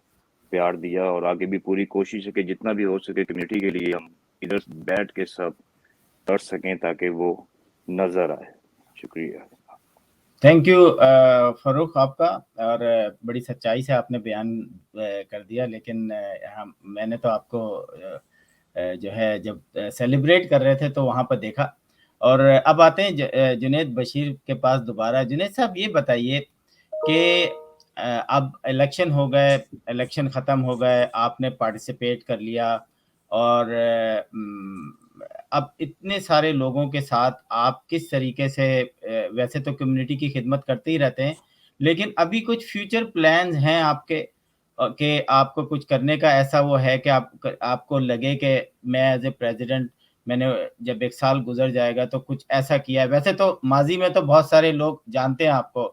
پیار دیا. اور آگے بھی پوری کوشش ہے کہ جتنا بھی ہو سکے کمیونٹی کے لیے ہم ادھر بیٹھ کے سب کر سکیں تاکہ وہ نظر آئے. شکریہ. تھینک یو فاروق آپ کا, اور بڑی سچائی سے آپ نے بیان کر دیا. لیکن میں نے تو آپ کو جو ہے جب سیلیبریٹ کر رہے تھے تو وہاں پر دیکھا. اور اب آتے ہیں جنید بشیر کے پاس دوبارہ. جنید صاحب یہ بتائیے کہ اب الیکشن ہو گئے, الیکشن ختم ہو گئے, آپ نے پارٹیسپیٹ کر لیا, اور اب اتنے سارے لوگوں کے ساتھ آپ کس طریقے سے, ویسے تو کمیونٹی کی خدمت کرتے ہی رہتے ہیں, لیکن ابھی کچھ فیوچر پلانز ہیں آپ کے کہ آپ کو کچھ کرنے کا ایسا وہ ہے کہ آپ کو لگے کہ میں ایز اے پریزیڈنٹ, میں نے جب 1 سال گزر جائے گا تو کچھ ایسا کیا ہے؟ ویسے تو ماضی میں تو بہت سارے لوگ جانتے ہیں آپ کو,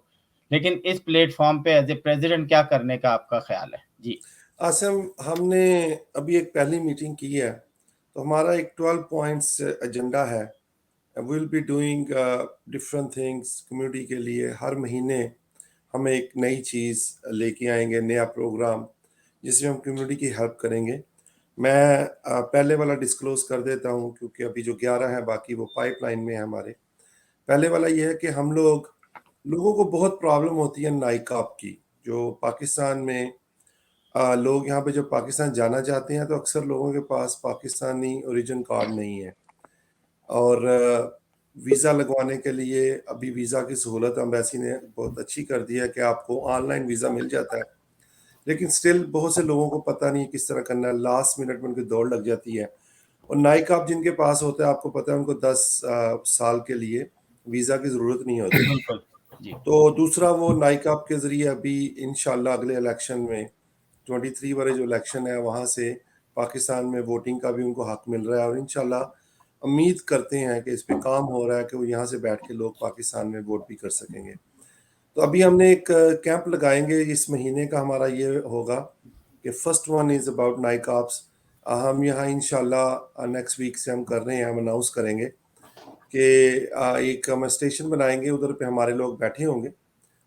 لیکن اس پلیٹ فارم پہ ایز اے پریزیڈنٹ کیا کرنے کا آپ کا خیال ہے؟ جی عاصم, ہم نے ابھی ایک پہلی میٹنگ کی ہے, تو ہمارا ایک 12 پوائنٹس ایجنڈا ہے. We'll be doing different things community کے لیے. ہر مہینے ہم ایک نئی چیز لے کے آئیں گے, نیا پروگرام جس میں ہم کمیونٹی کی ہیلپ کریں گے. میں پہلے والا ڈسکلوز کر دیتا ہوں کیونکہ ابھی جو 11 ہیں باقی وہ پائپ لائن میں ہے ہمارے. پہلے والا یہ ہے کہ ہم لوگوں کو بہت پرابلم ہوتی ہے نائکاپ کی. جو پاکستان میں لوگ یہاں پہ جب پاکستان جانا چاہتے ہیں تو اکثر لوگوں کے پاس پاکستانی اوریجن کارڈ نہیں ہے, اور ویزا لگوانے کے لیے ابھی ویزا کی سہولت ایمبیسی نے بہت اچھی کر دی ہے کہ آپ کو آن لائن ویزا مل جاتا ہے, لیکن سٹل بہت سے لوگوں کو پتہ نہیں کس طرح کرنا ہے. لاسٹ منٹ میں ان کی دوڑ لگ جاتی ہے. اور نائکاپ جن کے پاس ہوتا ہے آپ کو پتہ ہے ان کو 10 سال کے لیے ویزا کی ضرورت نہیں ہوتی. بالکل جی. تو دوسرا وہ نائکاپ کے ذریعے ابھی انشاءاللہ اگلے الیکشن میں 23 والے جو الیکشن ہے وہاں سے پاکستان میں ووٹنگ کا بھی ان کو حق مل رہا ہے, اور انشاءاللہ امید کرتے ہیں کہ اس پہ کام ہو رہا ہے کہ وہ یہاں سے بیٹھ کے لوگ پاکستان میں ووٹ بھی کر سکیں گے. تو ابھی ہم نے ایک کیمپ لگائیں گے اس مہینے کا. ہمارا یہ ہوگا کہ فرسٹ ون از اباؤٹ نائکاپس. ہم یہاں انشاءاللہ نیکسٹ ویک سے ہم کر رہے ہیں, ہم اناؤنس کریں گے کہ ایک ہم اسٹیشن بنائیں گے, ادھر پہ ہمارے لوگ بیٹھے ہوں گے,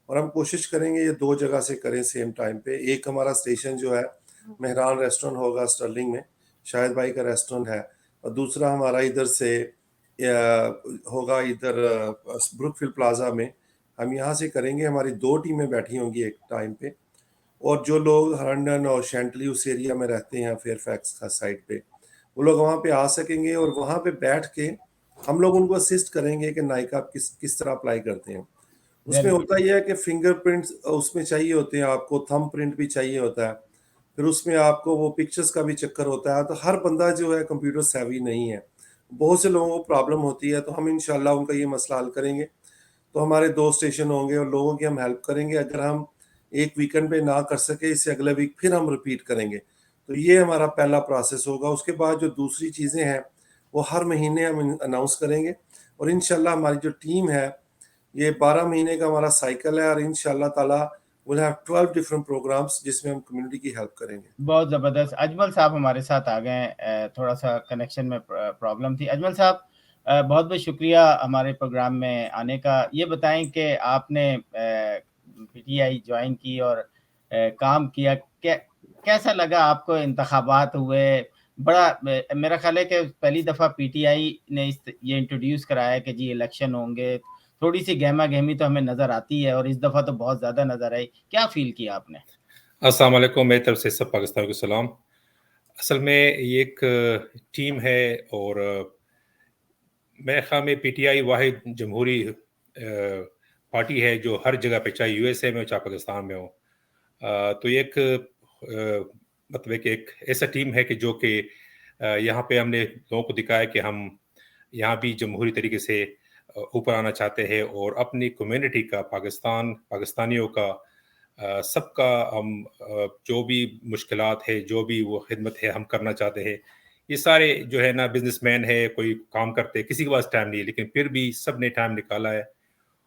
اور ہم کوشش کریں گے یہ 2 جگہ سے کریں سیم ٹائم پہ. ایک ہمارا اسٹیشن جو ہے مہران ریسٹورنٹ ہوگا اسٹرلنگ میں, شاہد بھائی کا ریسٹورنٹ ہے, اور دوسرا ہمارا ادھر سے ہوگا ادھر بروک فیلڈ پلازا میں. ہم یہاں سے کریں گے. ہماری 2 ٹیمیں بیٹھی ہوں گی ایک ٹائم پہ, اور جو لوگ ہرنڈن اور شینٹلی اس ایریا میں رہتے ہیں فیئر فیکس کا سائٹ پہ, وہ لوگ وہاں پہ آ سکیں گے, اور وہاں پہ بیٹھ کے ہم لوگ ان کو اسسٹ کریں گے کہ نائکاپ کس طرح اپلائی کرتے ہیں. اس میں ہوتا یہ ہے کہ فنگر پرنٹس اس میں چاہیے ہوتے ہیں آپ کو, تھم پرنٹ بھی چاہیے ہوتا ہے, پھر اس میں آپ کو وہ پکچرز کا بھی چکر ہوتا ہے. تو ہر بندہ جو ہے کمپیوٹر سیوی نہیں ہے, بہت سے لوگوں کو پرابلم ہوتی ہے. تو ہم انشاءاللہ ان کا یہ مسئلہ حل کریں گے. تو ہمارے 2 اسٹیشن ہوں گے اور لوگوں کی ہم ہیلپ کریں گے. اگر ہم ایک ویکنڈ پہ نہ کر سکے, اس سے اگلے ویک پھر ہم ریپیٹ کریں گے. تو یہ ہمارا پہلا پروسیس ہوگا. اس کے بعد جو دوسری چیزیں ہیں وہ ہر مہینے ہم اناؤنس کریں گے, اور انشاءاللہ ہماری جو ٹیم ہے یہ 12 مہینے کا ہمارا سائیکل ہے, اور انشاءاللہ تعالی we'll have 12 different programs جس میں ہم کمیونٹی کی ہیلپ کریں گے. بہت زبردست. اجمل صاحب ہمارے ساتھ آ گئے, تھوڑا سا کنیکشن میں پرابلم تھی. اجمل صاحب بہت بہت شکریہ ہمارے پروگرام میں آنے کا. یہ بتائیں کہ آپ نے پی ٹی آئی جوائن کی اور کام کیا, کیسا لگا آپ کو؟ انتخابات ہوئے, بڑا میرا خیال ہے کہ پہلی دفعہ پی ٹی آئی نے یہ انٹروڈیوس کرایا کہ جی الیکشن ہوں گے, थोड़ी सी गहमा गहमी तो हमें नजर आती है और इस दफा तो बहुत ज्यादा नजर आई, क्या फील किया आपने? अस्सलाम वालेकुम, मेरी तरफ से सब पाकिस्तान को सलाम। असल में ये एक टीम है और मेरे ख्याल में पीटीआई वाहिद जमहूरी पार्टी है जो हर जगह पे, चाहे यूएसए में हो चाहे पाकिस्तान में हो, तो ये एक मतलब कि एक ऐसा टीम है कि जो कि यहाँ पे हमने लोगों को दिखाया कि हम यहाँ भी जमहूरी तरीके से ऊपर आना चाहते हैं और अपनी कम्युनिटी का, पाकिस्तानियों का, सबका हम जो भी मुश्किलात है, जो भी वो खिदमत है हम करना चाहते हैं। ये सारे जो है ना बिजनेसमैन है, कोई काम करते हैं, किसी के पास टाइम नहीं है, लेकिन फिर भी सब ने टाइम निकाला है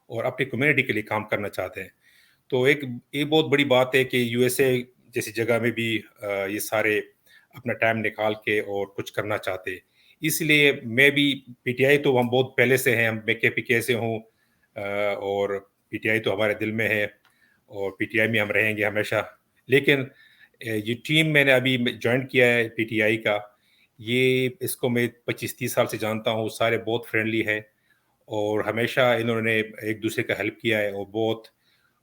और अपनी कम्युनिटी के लिए काम करना चाहते हैं। तो एक ये बहुत बड़ी बात है कि यूएसए जैसी जगह में भी ये सारे अपना टाइम निकाल के और कुछ करना चाहते हैं। इसलिए मैं भी पीटीआई तो हम बहुत पहले से हैं, मैं केपीके से हूँ और पीटीआई तो हमारे दिल में है और पीटीआई में हम रहेंगे हमेशा। लेकिन ये टीम मैंने अभी ज्वाइन किया है पीटीआई का, ये इसको मैं 25-30 साल से जानता हूँ, सारे बहुत फ्रेंडली है और हमेशा इन्होंने एक दूसरे का हेल्प किया है और बहुत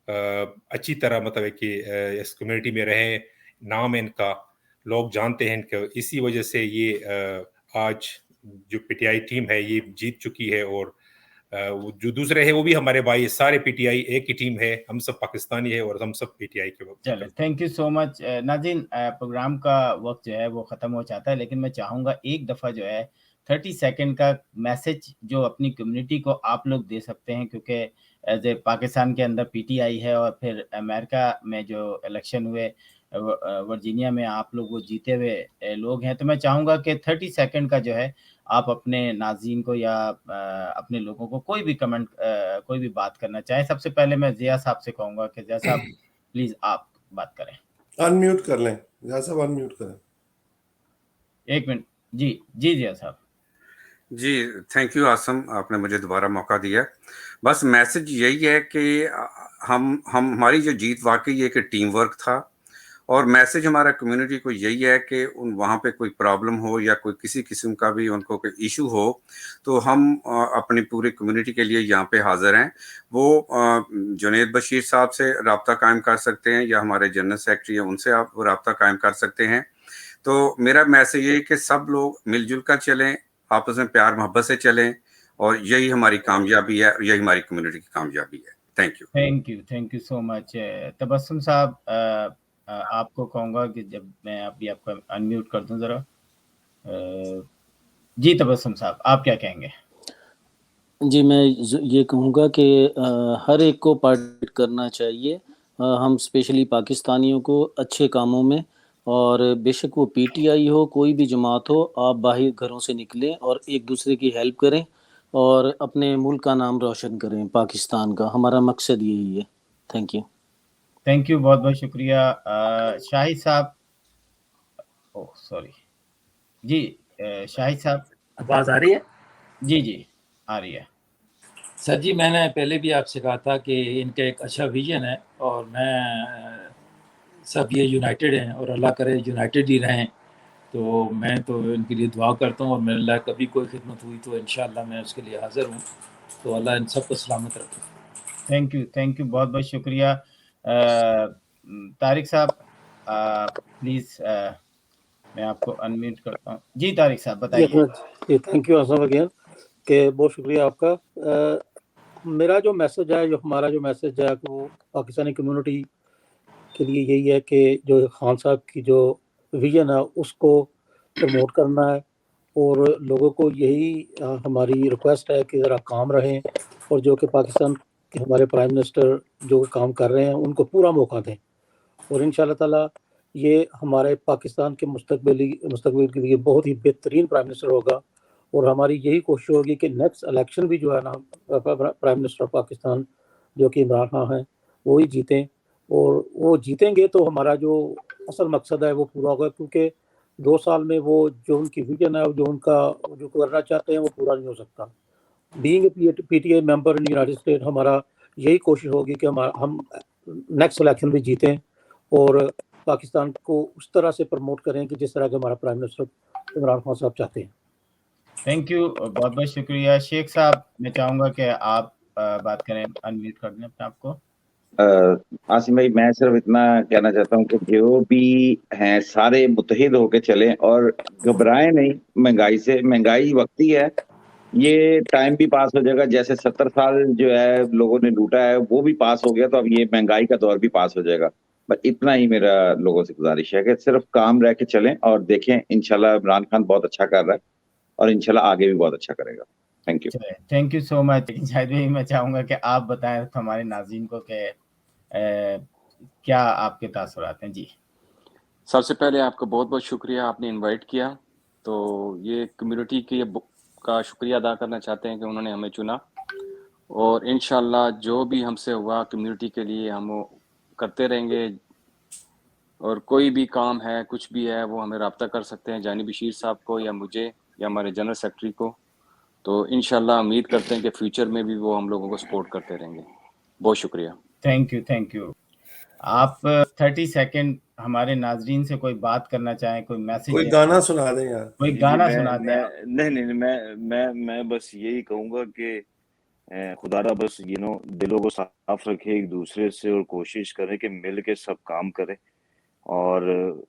अच्छी तरह मतलब है कि इस कम्युनिटी में रहे, नाम है इनका, लोग जानते हैं इनको। इसी वजह से ये आज जो पीटीआई टीम है ये जीत चुकी है और जो दूसरे है वो भी हमारे भाई, सारे पीटीआई एक ही टीम है, हम सब पाकिस्तानी है और हम सब पीटीआई के वक्त। चलो, थैंक यू सो मच नाज़रीन। प्रोग्राम का वक्त जो है वो ख़त्म हो जाता है, लेकिन मैं चाहूँगा एक दफ़ा जो है 30 सेकंड का मैसेज जो अपनी कम्युनिटी को आप लोग दे सकते हैं, क्योंकि एज ए पाकिस्तान के अंदर पीटीआई है और फिर अमेरिका में जो इलेक्शन हुए वर्जीनिया में आप लोग वो जीते हुए लोग हैं, तो मैं चाहूँगा कि 30 सेकंड का जो है आप अपने नाज़रीन को या अपने लोगों को कोई भी कमेंट कोई भी बात करना चाहें। सबसे पहले मैं ज़िया साहब से कहूँगा कि ज़िया साहब प्लीज आप बात करें। अनम्यूट कर लें, ज़िया साहब अनम्यूट करें। एक मिनट जी ज़िया साहब। जी, थैंक यू आसम, आपने मुझे दोबारा मौका दिया। बस मैसेज यही है कि हमारी जो जीत वाकई एक टीम वर्क था और मैसेज हमारा कम्युनिटी को यही है कि वहाँ पे कोई प्रॉब्लम हो या कोई किसी किस्म का भी उनको कोई इशू हो तो हम अपनी पूरी कम्युनिटी के लिए यहाँ पे हाजिर हैं। वो जुनैद बशीर साहब से रब्ता कायम कर सकते हैं या हमारे जनरल सेक्रेटरी हैं उनसे आप रब्ता कायम कर सकते हैं। तो मेरा मैसेज ये है कि सब लोग मिलजुल कर चलें, आपस में प्यार मोहब्बत से चलें और यही हमारी कामयाबी है, यही हमारी कम्युनिटी की कामयाबी है। Thank you so much. Tabassum साहब आपको कहूँगा कि जब मैं अभी आपका अनम्यूट कर दूं जरा। जी तबस्सुम साहब आप क्या कहेंगे? जी मैं ये कहूँगा कि हर एक को पार्टिसिपेट करना चाहिए, हम स्पेशली पाकिस्तानियों को अच्छे कामों में, और बेशक वो पीटीआई हो कोई भी जमात हो, आप बाहर घरों से निकलें और एक दूसरे की हेल्प करें और अपने मुल्क का नाम रोशन करें, पाकिस्तान का। हमारा मकसद यही है। थैंक यू, बहुत बहुत शुक्रिया। शाहिद साहब, ओह सॉरी जी, शाहिद साहब आवाज़ आ रही है? जी आ रही है। सर जी, मैंने पहले भी आपसे कहा था कि इनका एक अच्छा विजन है और मैं सब ये यूनाइटेड हैं और अल्लाह करे यूनाइटेड ही रहें। तो मैं तो इनके लिए दुआ करता हूँ और मेरे लिए कभी कोई खिदमत हुई तो इंशाअल्लाह मैं उसके लिए हाज़िर हूँ। तो अल्लाह इन सबको सलामत रखे। थैंक यू बहुत बहुत शुक्रिया। तारिक साहब प्लीज़ मैं आपको अनम्यूट करता हूँ। जी तारिक साहब बताइए। थैंक यू असम अगेन, के बहुत शुक्रिया आपका। मेरा जो मैसेज है, जो हमारा जो मैसेज है वो पाकिस्तानी कम्युनिटी के लिए यही है कि जो खान साहब की जो विजन है उसको प्रमोट करना है और लोगों को यही हमारी रिक्वेस्ट है कि ज़रा काम रहें और जो कि पाकिस्तान के हमारे प्राइम मिनिस्टर जो काम कर रहे हैं उनको पूरा मौका दें और इंशाल्लाह ताला ये हमारे पाकिस्तान के मुस्तकबिल के लिए बहुत ही बेहतरीन प्राइम मिनिस्टर होगा। और हमारी यही कोशिश होगी कि नेक्स्ट इलेक्शन भी जो है ना प्राइम मिनिस्टर पाकिस्तान जो कि इमरान खान हैं वो ही जीतें, और वो जीतेंगे तो हमारा जो असल मकसद है वो पूरा होगा, क्योंकि 2 साल में वो जो उनकी विजन है, जो उनका जो करना चाहते हैं वो पूरा नहीं हो सकता। Being a PTI member in United state, हमारा यही कोशिश होगी कि हम नेक्स्ट इलेक्शन भी जीतें और पाकिस्तान को उस तरह से प्रमोट करें कि जिस तरह के हमारा प्राइम मिनिस्टर इमरान खान साहब चाहते हैं। थैंक यू बहुत बहुत शुक्रिया। शेख साहब मैं चाहूँगा कि आप बात करें, अनम्यूट कर दें अपने आप को। आसिम भाई, मैं सिर्फ इतना कहना चाहता हूँ कि जो भी हैं सारे मुत्तहिद होके चलें और घबराएं नहीं महंगाई से। महंगाई वक्ती है, ये टाइम भी पास हो जाएगा। जैसे 70 साल जो है लोगों ने लूटा है वो भी पास हो गया, तो अब ये महंगाई का दौर भी पास हो जाएगा। बस इतना ही मेरा लोगों से गुजारिश है कि सिर्फ काम रह के चलें और देखें, इंशाल्लाह इमरान खान बहुत अच्छा कर रहा है और इंशाल्लाह आगे भी बहुत अच्छा करेगा। Thank you. Thank you so much. शायद भाई मैं चाहूँगा कि आप बताएं हमारे नाज़रीन को कि क्या आपके तासुरात हैं। जी, सबसे पहले आपका बहुत बहुत शुक्रिया, आपने इनवाइट किया। तो ये कम्युनिटी के का शुक्रिया अदा करना चाहते हैं कि उन्होंने हमें चुना, और इंशाल्लाह जो भी हमसे हुआ कम्युनिटी के लिए हम वो करते रहेंगे। और कोई भी काम है, कुछ भी है, वो हमें रब्ता कर सकते हैं जानी बशीर साहब को या मुझे या हमारे जनरल सेक्रेटरी को। तो इंशाल्लाह उम्मीद करते हैं कि फ्यूचर में भी वो हम लोगों को सपोर्ट करते रहेंगे। बहुत शुक्रिया। Thank you. आप 30 सेकंड हमारे नाजरीन से कोई बात करना चाहें, कोई मैसेज, कोई गाना सुना दें यार, कोई गाना सुना दें आप। नहीं, मैं बस यही कहूँगा कि खुदारा बस दिलों को साफ रखे एक दूसरे से और कोशिश करें कि मिल के सब काम करें। और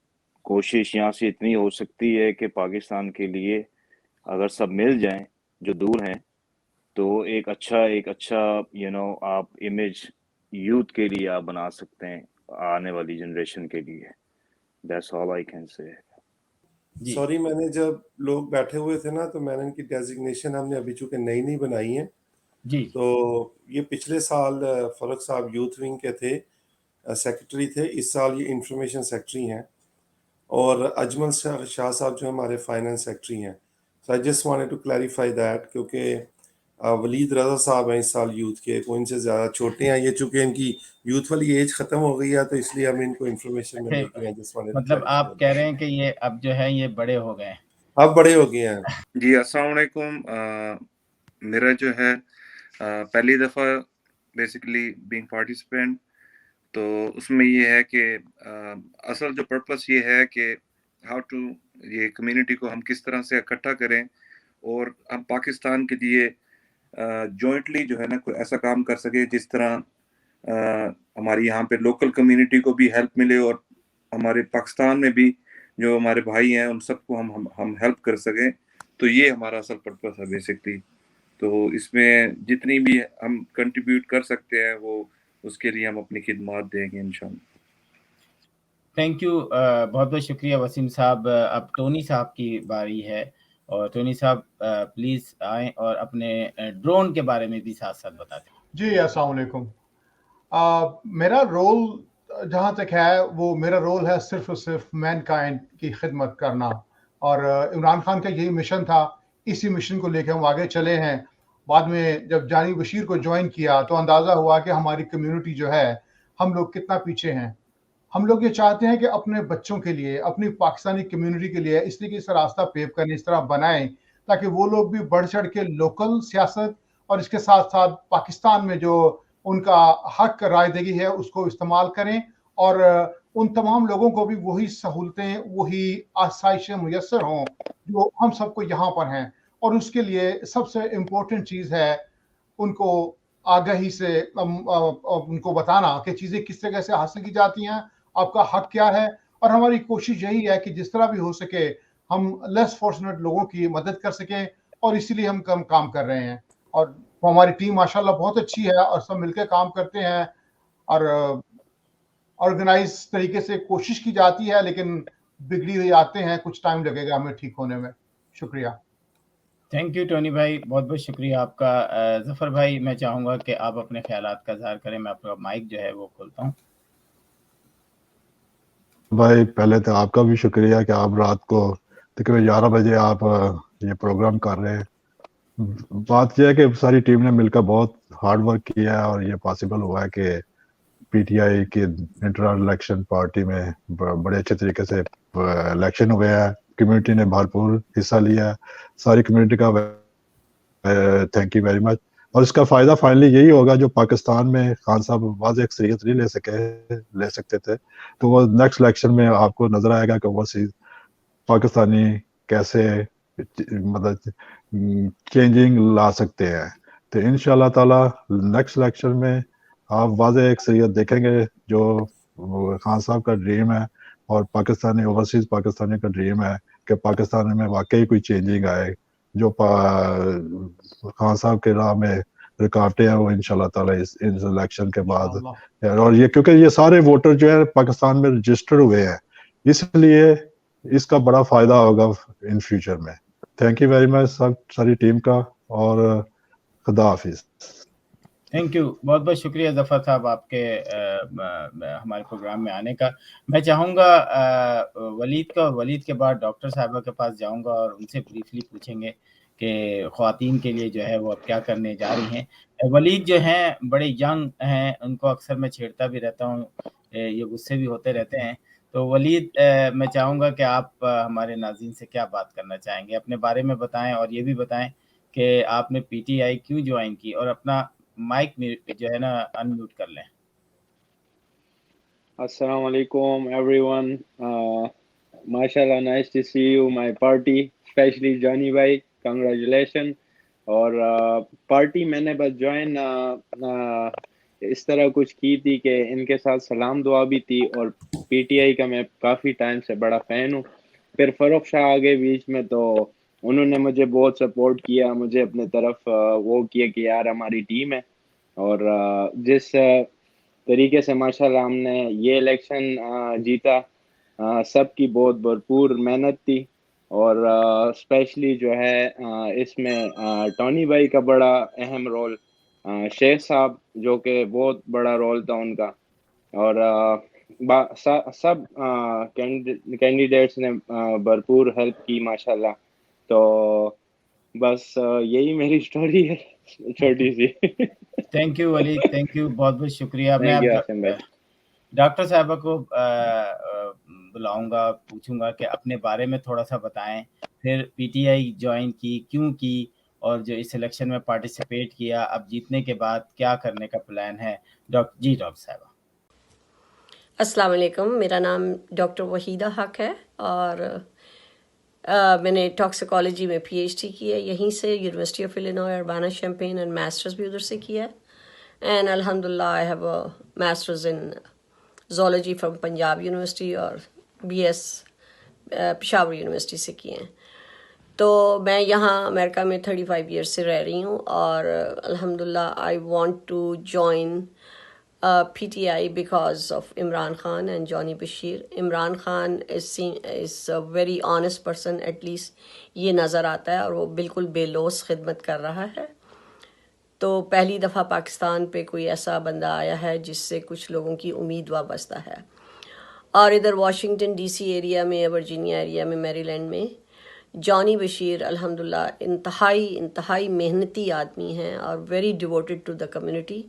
कोशिश यहाँ से इतनी हो सकती है कि पाकिस्तान के लिए अगर सब मिल जाएं जो दूर हैं, तो एक अच्छा आप इमेज यूथ के लिए आप बना सकते हैं, आने वाली जनरेशन के लिए। That's all I can say. Sorry, मैंने जब लोग बैठे हुए थे ना, तो मैंने इनकी डेजिग्नेशन हमने अभी चूंकि नई बनाई है जी, तो ये पिछले साल फरुख साहब यूथ विंग के थे, सेक्रेटरी थे। इस साल ये इंफॉर्मेशन सेक्रेटरी हैं और अजमल शाह साहब जो हमारे फाइनेंस सेक्रेटरी हैं। So I just wanted to clarify that, क्योंकि वलीद रजा साहब हैं इस साल यूथ के, वो इनसे ज़्यादा छोटे हैं। ये चूंकि इनकी यूथ वाली एज ख़त्म हो गई है, तो इसलिए हम इनको इंफॉर्मेशन में लेके गए। जस्ट वांटेड, मतलब आप कह रहे हैं कि ये अब जो है ये बड़े हो गए हैं, अब बड़े हो गए हैं। जी, अस्सलाम वालेकुम। मेरा जो है पहली दफ़ा बेसिकली बीइंग पार्टिसिपेंट, तो उसमें ये है कि असल जो पर्पस ये है कि हाउ टू ये कम्युनिटी को हम किस तरह से इकट्ठा करें और हम पाकिस्तान के लिए जॉइंटली जो है ना कोई ऐसा काम कर सके जिस तरह हमारी यहाँ पे लोकल कम्युनिटी को भी हेल्प मिले और हमारे पाकिस्तान में भी जो हमारे भाई हैं उन सबको हम हेल्प कर सकें। तो ये हमारा असल पर्पस है बेसिकली। तो इसमें जितनी भी हम कंट्रीब्यूट कर सकते हैं वो उसके लिए हम अपनी खिदमत देंगे इंशाल्लाह। थैंक यू, बहुत बहुत शुक्रिया वसीम साहब। अब टोनी साहब की बारी है, और टोनी साहब प्लीज़ आएँ और अपने ड्रोन के बारे में भी साथ साथ बता दें। जी, अस्सलाम वालेकुम। मेरा रोल जहाँ तक है, वो मेरा रोल है सिर्फ और सिर्फ मैनकाइंड की खिदमत करना, और इमरान खान का यही मिशन था। इसी मिशन को लेकर हम आगे चले हैं। बाद में जब जानी बशीर को ज्वाइन किया तो अंदाज़ा हुआ कि हमारी कम्युनिटी जो है, हम लोग कितना पीछे हैं। हम लोग ये चाहते हैं कि अपने बच्चों के लिए, अपनी पाकिस्तानी कम्युनिटी के लिए इस तरीके से रास्ता पेव करने, इस तरह बनाएं ताकि वो लोग भी बढ़ चढ़ के लोकल सियासत और इसके साथ साथ पाकिस्तान में जो उनका हक रायदगी है उसको इस्तेमाल करें, और उन तमाम लोगों को भी वही सहूलतें, वही आसाइशें मुयस्सर हों जो हम सबको यहाँ पर हैं। और उसके लिए सबसे इम्पोर्टेंट चीज़ है उनको आगाही से उनको बताना कि चीज़ें किस तरह से हासिल की जाती हैं, आपका हक क्या है। और हमारी कोशिश यही है कि जिस तरह भी हो सके हम लेस फॉर्चुनेट लोगों की मदद कर सकें, और इसीलिए हम काम कर रहे हैं। और हमारी टीम माशाल्लाह बहुत अच्छी है और सब मिलकर काम करते हैं, और ऑर्गेनाइज तरीके से कोशिश की जाती है, लेकिन बिगड़ी हुई आते हैं, कुछ टाइम लगेगा हमें ठीक होने में। शुक्रिया। थैंक यू टोनी भाई, बहुत बहुत शुक्रिया आपका। जफर भाई, मैं चाहूँगा कि आप अपने ख्यालात का इज़हार करें। मैं आपका माइक जो है वो खोलता हूँ। भाई, पहले तो आपका भी शुक्रिया कि आप रात को तकरीबन 11 बजे आप ये प्रोग्राम कर रहे हैं। बात यह है कि सारी टीम ने मिलकर बहुत हार्ड वर्क किया है और ये पॉसिबल हुआ है कि पीटीआई की इंटर इलेक्शन पार्टी में बड़े अच्छे तरीके से इलेक्शन हुए हैं। कम्युनिटी ने भरपूर हिस्सा लिया है। सारी कम्युनिटी का थैंक यू वेरी मच। और इसका फ़ायदा फाइनली यही होगा, जो पाकिस्तान में खान साहब वाज़ अक्सरियत नहीं ले सकते थे, तो वो नेक्स्ट इलेक्शन में आपको नज़र आएगा कि वो पाकिस्तानी कैसे मतलब चेंजिंग ला सकते हैं। تو इंशाल्लाह ताला नेक्स्ट इलेक्शन में आप वाज़ेह अक्सरियत देखेंगे जो खान साहब का ड्रीम है और पाकिस्तानी ओवरसीज पाकिस्तानी का ड्रीम है कि पाकिस्तान में वाकई कोई चेंजिंग आए, जो खान साहब के राह में रुकावटें हैं वो इंशाल्लाह ताला इस इलेक्शन के बाद, और ये क्योंकि ये सारे वोटर जो है पाकिस्तान में रजिस्टर्ड हुए हैं, इसलिए इसका बड़ा फायदा होगा इन फ्यूचर में। थैंक यू वेरी मच सारी टीम का, और खुदा हाफिज। थैंक यू, बहुत बहुत शुक्रिया जफ़र साहब आपके हमारे प्रोग्राम में आने का। मैं चाहूँगा वलीद के बाद डॉक्टर साहबा के पास जाऊँगा और उनसे ब्रीफली पूछेंगे कि ख़वातीन के लिए जो है वो अब क्या करने जा रही हैं। वलीद जो हैं बड़े यंग हैं, उनको अक्सर मैं छेड़ता भी रहता हूँ, ये गुस्से भी होते रहते हैं। तो वलीद, मैं चाहूँगा कि आप हमारे नाज़रीन से क्या बात करना चाहेंगे, अपने बारे में बताएं और ये भी बताएं कि आपने पीटीआई क्यों ज्वाइन की, और अपना माइक जो है ना अनम्यूट कर लें। Assalamu alaikum everyone. Mashallah, nice to see you, my party, especially Johnny bhai. Congratulations. और पार्टी मैंने बस ज्वाइन इस तरह कुछ की थी कि इनके साथ सलाम दुआ भी थी, और पीटीआई का मैं काफ़ी टाइम से बड़ा फ़ैन हूँ। फिर फ़रूख शाह आ गए बीच में, तो उन्होंने मुझे बहुत सपोर्ट किया, मुझे अपने तरफ वो किया कि यार हमारी टीम है। और जिस तरीके से माशाल्लाह हमने ये इलेक्शन जीता, सबकी बहुत भरपूर मेहनत थी, और स्पेशली जो है इसमें टॉनी भाई का बड़ा अहम रोल, शेख साहब जो कि बहुत बड़ा रोल था उनका, और सब कैंडिडेट्स ने भरपूर हेल्प की माशाल्लाह। तो बस यही मेरी स्टोरी है छोटी सी। Thank you Waleed, thank you, बहुत बहुत शुक्रिया। मैं अब डॉक्टर साहबा को बुलाऊंगा, पूछूंगा कि अपने बारे में थोड़ा सा बताएं, फिर पीटीआई ज्वाइन की, क्यों की, और जो इस इलेक्शन में पार्टिसिपेट किया, अब जीतने के बाद क्या करने का प्लान है। डॉक्टर साहबा। अस्सलाम वालेकुम, मेरा नाम डॉक्टर वहीदा हक है, और मैंने टॉक्सिकोलॉजी में पीएचडी की है यहीं से, university of Illinois Urbana champagne, and masters भी उधर से किया है। एंड अल्हम्दुलिल्लाह I have a masters in zoology from Punjab university, और बीएस पेशावर यूनिवर्सिटी से किए हैं। तो मैं यहाँ अमेरिका में 35 ईयर्स से रह रही हूँ, और अल्हम्दुलिल्लाह I want to join PTI because of Imran Khan and Johnny Bashir. Imran Khan is a very honest person, at least ये नज़र आता है, और वो बिल्कुल बेलौस खिदमत कर रहा है। तो पहली दफ़ा पाकिस्तान पे कोई ऐसा बंदा आया है जिससे कुछ लोगों की उम्मीद वाबस्ता है। और इधर वाशिंगटन DC एरिया में, वर्जीनिया एरिया में, मैरीलैंड में जॉनी बशीर अल्हम्दुलिल्लाह इंतहाई मेहनती आदमी हैं और very devoted to the community,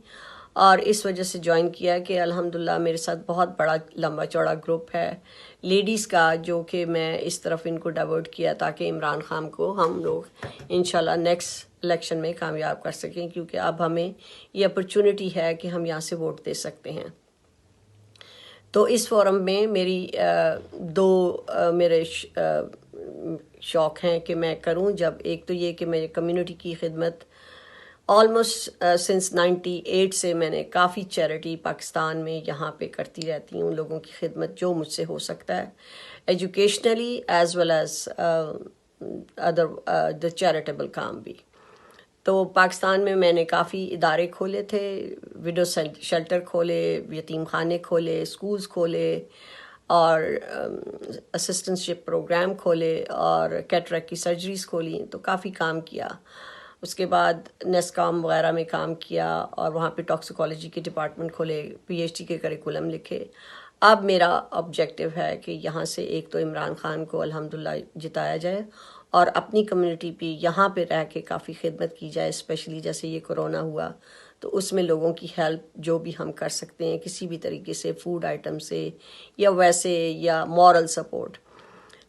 और इस वजह से ज्वाइन किया कि अल्हम्दुलिल्लाह मेरे साथ बहुत बड़ा लंबा चौड़ा ग्रुप है लेडीज़ का, जो कि मैं इस तरफ इनको डाइवर्ट किया ताकि इमरान खान को हम लोग इंशाल्लाह नेक्स्ट इलेक्शन में कामयाब कर सकें, क्योंकि अब हमें ये अपॉर्चुनिटी है कि हम यहाँ से वोट दे सकते हैं। तो इस फोरम में मेरी मेरे शौक़ हैं कि मैं करूं। जब एक तो ये कि मैं कम्युनिटी की खिदमत ऑलमोस्ट सिंस 98 से मैंने काफ़ी चैरिटी पाकिस्तान में यहाँ पे करती रहती हूँ, लोगों की खिदमत जो मुझसे हो सकता है, educationally as well as other the charitable काम भी। तो पाकिस्तान में मैंने काफ़ी इदारे खोले थे, विडो शेल्टर खोले, यतीम खाने खोले, स्कूल्स खोले, और असिस्टेंटशिप प्रोग्राम खोले, और कैटरेक्ट की सर्जरीज खोली, तो काफ़ी काम किया। उसके बाद नेस्कॉम वगैरह में काम किया, और वहाँ पे टॉक्सिकोलॉजी के डिपार्टमेंट खोले, पीएचडी के करिकुलम लिखे। अब मेरा ऑब्जेक्टिव है कि यहाँ से एक तो इमरान खान को अल्हम्दुलिल्लाह जिताया जाए, और अपनी कम्युनिटी पे यहाँ पे रह के काफ़ी खिदमत की जाए, स्पेशली जैसे ये कोरोना हुआ तो उसमें लोगों की हेल्प जो भी हम कर सकते हैं किसी भी तरीके से, फूड आइटम से या वैसे, या मॉरल सपोर्ट।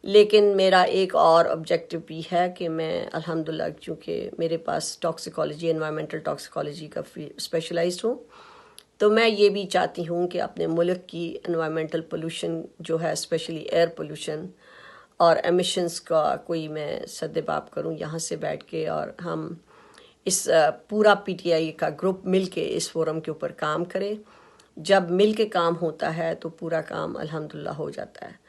लेकिन मेरा एक और ऑब्जेक्टिव भी है कि मैं अल्हम्दुलिल्लाह, चूँकि मेरे पास टॉक्सिकोलॉजी, एनवायरमेंटल टॉक्सिकोलॉजी का स्पेशलाइज्ड हूँ, तो मैं ये भी चाहती हूँ कि अपने मुल्क की एनवायरमेंटल पोल्यूशन जो है, स्पेशली एयर पोल्यूशन और एमिशंस का कोई मैं सद्देबाब करूँ यहाँ से बैठ के, और हम इस पूरा पीटीआई का ग्रुप मिल के इस फोरम के ऊपर काम करे। जब मिल के काम होता है तो पूरा काम अल्हम्दुलिल्लाह हो जाता है।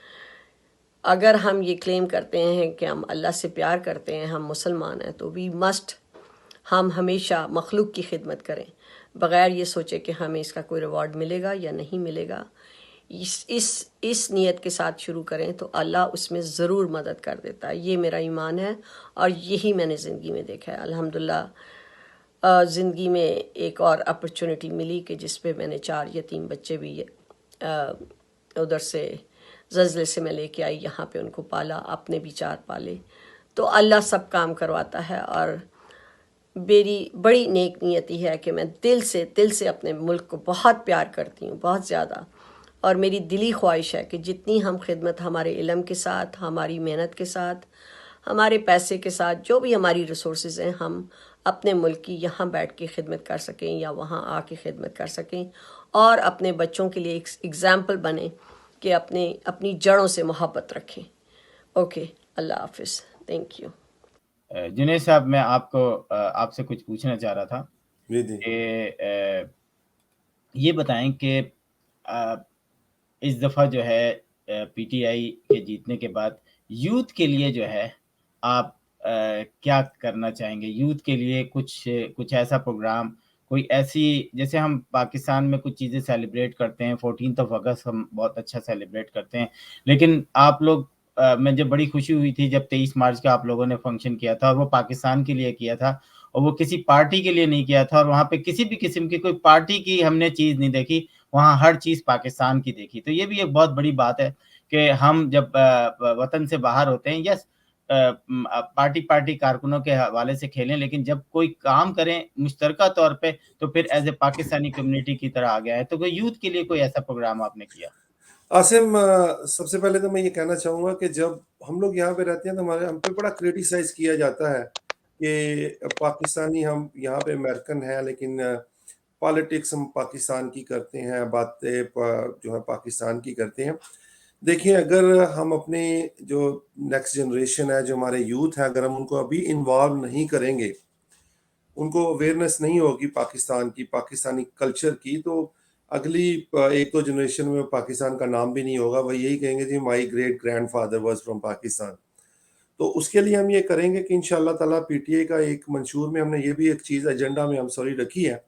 अगर हम ये क्लेम करते हैं कि हम अल्लाह से प्यार करते हैं, हम मुसलमान हैं, तो वी मस्ट हम हमेशा मखलूक की खिदमत करें बग़ैर ये सोचे कि हमें इसका कोई रिवॉर्ड मिलेगा या नहीं मिलेगा। इस नियत के साथ शुरू करें तो अल्लाह उसमें ज़रूर मदद कर देता है। ये मेरा ईमान है और यही मैंने ज़िंदगी में देखा है। अल्हम्दुलिल्लाह ज़िंदगी में एक और अपॉर्चुनिटी मिली कि जिस पे मैंने 4 यतीम बच्चे भी उधर से ज़लज़ले से मैं लेके आई, यहाँ पे उनको पाला, अपने भी 4 पाले। तो अल्लाह सब काम करवाता है और मेरी बड़ी नेक नियति है कि मैं दिल से अपने मुल्क को बहुत प्यार करती हूँ, बहुत ज़्यादा। और मेरी दिली ख्वाहिश है कि जितनी हम खिदमत हमारे इल्म के साथ, हमारी मेहनत के साथ, हमारे पैसे के साथ, जो भी हमारी रिसोर्सेज हैं, हम अपने मुल्क की यहाँ बैठ के खिदमत कर सकें या वहाँ आके खिदमत कर सकें और अपने बच्चों के लिए एक एग्ज़ाम्पल बने कि अपनी जड़ों से मोहब्बत रखें। ओके, अल्लाह हाफिज़, थैंक यू। जुनैद साहब, मैं आपसे कुछ पूछना चाह रहा था कि ये बताएं कि इस दफ़ा जो है पीटीआई के जीतने के बाद यूथ के लिए जो है आप क्या करना चाहेंगे? यूथ के लिए कुछ ऐसा प्रोग्राम, कोई ऐसी, जैसे हम पाकिस्तान में कुछ चीज़ें सेलिब्रेट करते हैं, 14 अगस्त हम बहुत अच्छा सेलिब्रेट करते हैं, लेकिन आप लोग मुझे बड़ी खुशी हुई थी जब 23 मार्च का आप लोगों ने फंक्शन किया था और वो पाकिस्तान के लिए किया था और वो किसी पार्टी के लिए नहीं किया था और वहाँ पे किसी भी किस्म की कोई पार्टी की हमने चीज़ नहीं देखी, वहाँ हर चीज़ पाकिस्तान की देखी। तो ये भी एक बहुत बड़ी बात है कि हम जब वतन से बाहर होते हैं, यस पार्टी कारकुनों के हवाले से खेलें, लेकिन जब कोई काम करें मुश्तरका तौर पे तो फिर एज ए पाकिस्तानी कम्युनिटी की तरह आ गया है। तो कोई यूथ के लिए कोई ऐसा प्रोग्राम आपने किया? आसिम, सबसे पहले तो मैं ये कहना चाहूँगा कि जब हम लोग यहाँ पे रहते हैं तो हम पे बड़ा क्रिटिसाइज़ किया जाता है कि पाकिस्तानी, हम यहाँ पे अमेरिकन हैं लेकिन पॉलिटिक्स हम पाकिस्तान की करते हैं, बातें जो है पाकिस्तान की करते हैं। देखिए, अगर हम अपने जो नेक्स्ट जनरेशन है, जो हमारे यूथ है, अगर हम उनको अभी इन्वॉल्व नहीं करेंगे, उनको अवेयरनेस नहीं होगी पाकिस्तान की, पाकिस्तानी कल्चर की, तो अगली 1-2 जनरेशन में पाकिस्तान का नाम भी नहीं होगा। वो यही कहेंगे जी my great grandfather was from Pakistan. तो उसके लिए हम ये करेंगे कि इंशाल्लाह ताला पीटीआई का एक मंशूर में हमने ये भी एक चीज़ एजेंडा में रखी है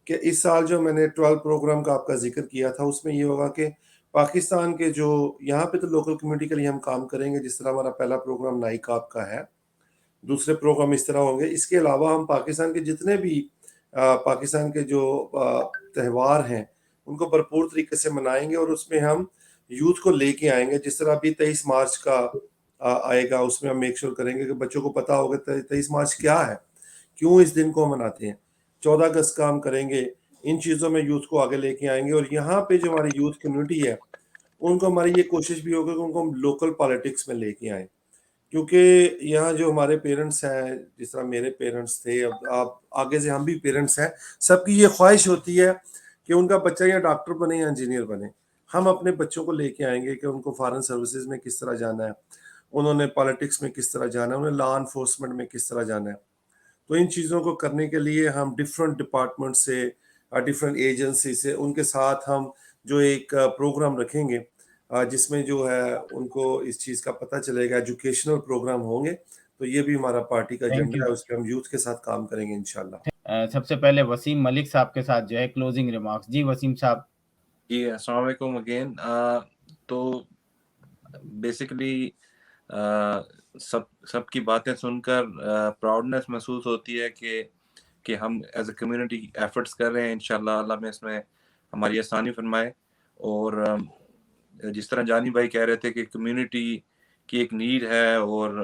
कि इस साल जो मैंने 12 प्रोग्राम का आपका जिक्र किया था, उसमें ये होगा कि पाकिस्तान के जो यहाँ पे तो लोकल कम्युनिटी के लिए हम काम करेंगे, जिस तरह हमारा पहला प्रोग्राम नाइकाब का है, दूसरे प्रोग्राम इस तरह होंगे। इसके अलावा हम पाकिस्तान के जितने भी पाकिस्तान के जो त्यौहार हैं उनको भरपूर तरीके से मनाएंगे और उसमें हम यूथ को लेके आएंगे। जिस तरह अभी 23 मार्च का आएगा, उसमें हम मेक श्योर करेंगे कि बच्चों को पता होगा 23 मार्च क्या है, क्यों इस दिन को मनाते हैं। 14 अगस्त का हम करेंगे, इन चीज़ों में यूथ को आगे लेके आएंगे। और यहाँ पे जो हमारी यूथ कम्युनिटी है उनको हमारी ये कोशिश भी होगी कि उनको हम लोकल पॉलिटिक्स में लेके आएँ, क्योंकि यहाँ जो हमारे पेरेंट्स हैं, जिस तरह मेरे पेरेंट्स थे, अब आप आगे से हम भी पेरेंट्स हैं, सबकी ये ख्वाहिश होती है कि उनका बच्चा या डॉक्टर बने या इंजीनियर बने। हम अपने बच्चों को लेके आएंगे कि उनको फॉरेन सर्विसेज में किस तरह जाना है, उन्होंने पॉलिटिक्स में किस तरह जाना है, उन्हें लॉ एनफोर्समेंट में किस तरह जाना है। तो इन चीज़ों को करने के लिए हम डिफरेंट डिपार्टमेंट से, डिफरेंट एजेंसी से, उनके साथ हम जो एक प्रोग्राम रखेंगे जिसमें जो है उनको इस चीज़ का पता चलेगा, एजुकेशनल प्रोग्राम होंगे। तो ये भी हमारा पार्टी का थैंक एजेंडा यू। है, उस पे हम यूथ के साथ काम करेंगे इंशाल्लाह। सबसे पहले वसीम मलिक साहब के साथ जो है क्लोजिंग रिमार्क्स। जी वसीम साहब। जी, अस्सलाम वालेकुम अगेन। तो बेसिकली सबकी बातें सुनकर प्राउडनेस महसूस होती है कि हम एज अ कम्युनिटी एफर्ट्स कर रहे हैं। इंशाल्लाह अल्लाह में इसमें हमारी आसानी फरमाए। और जिस तरह जानी भाई कह रहे थे कि कम्युनिटी की एक नीड है और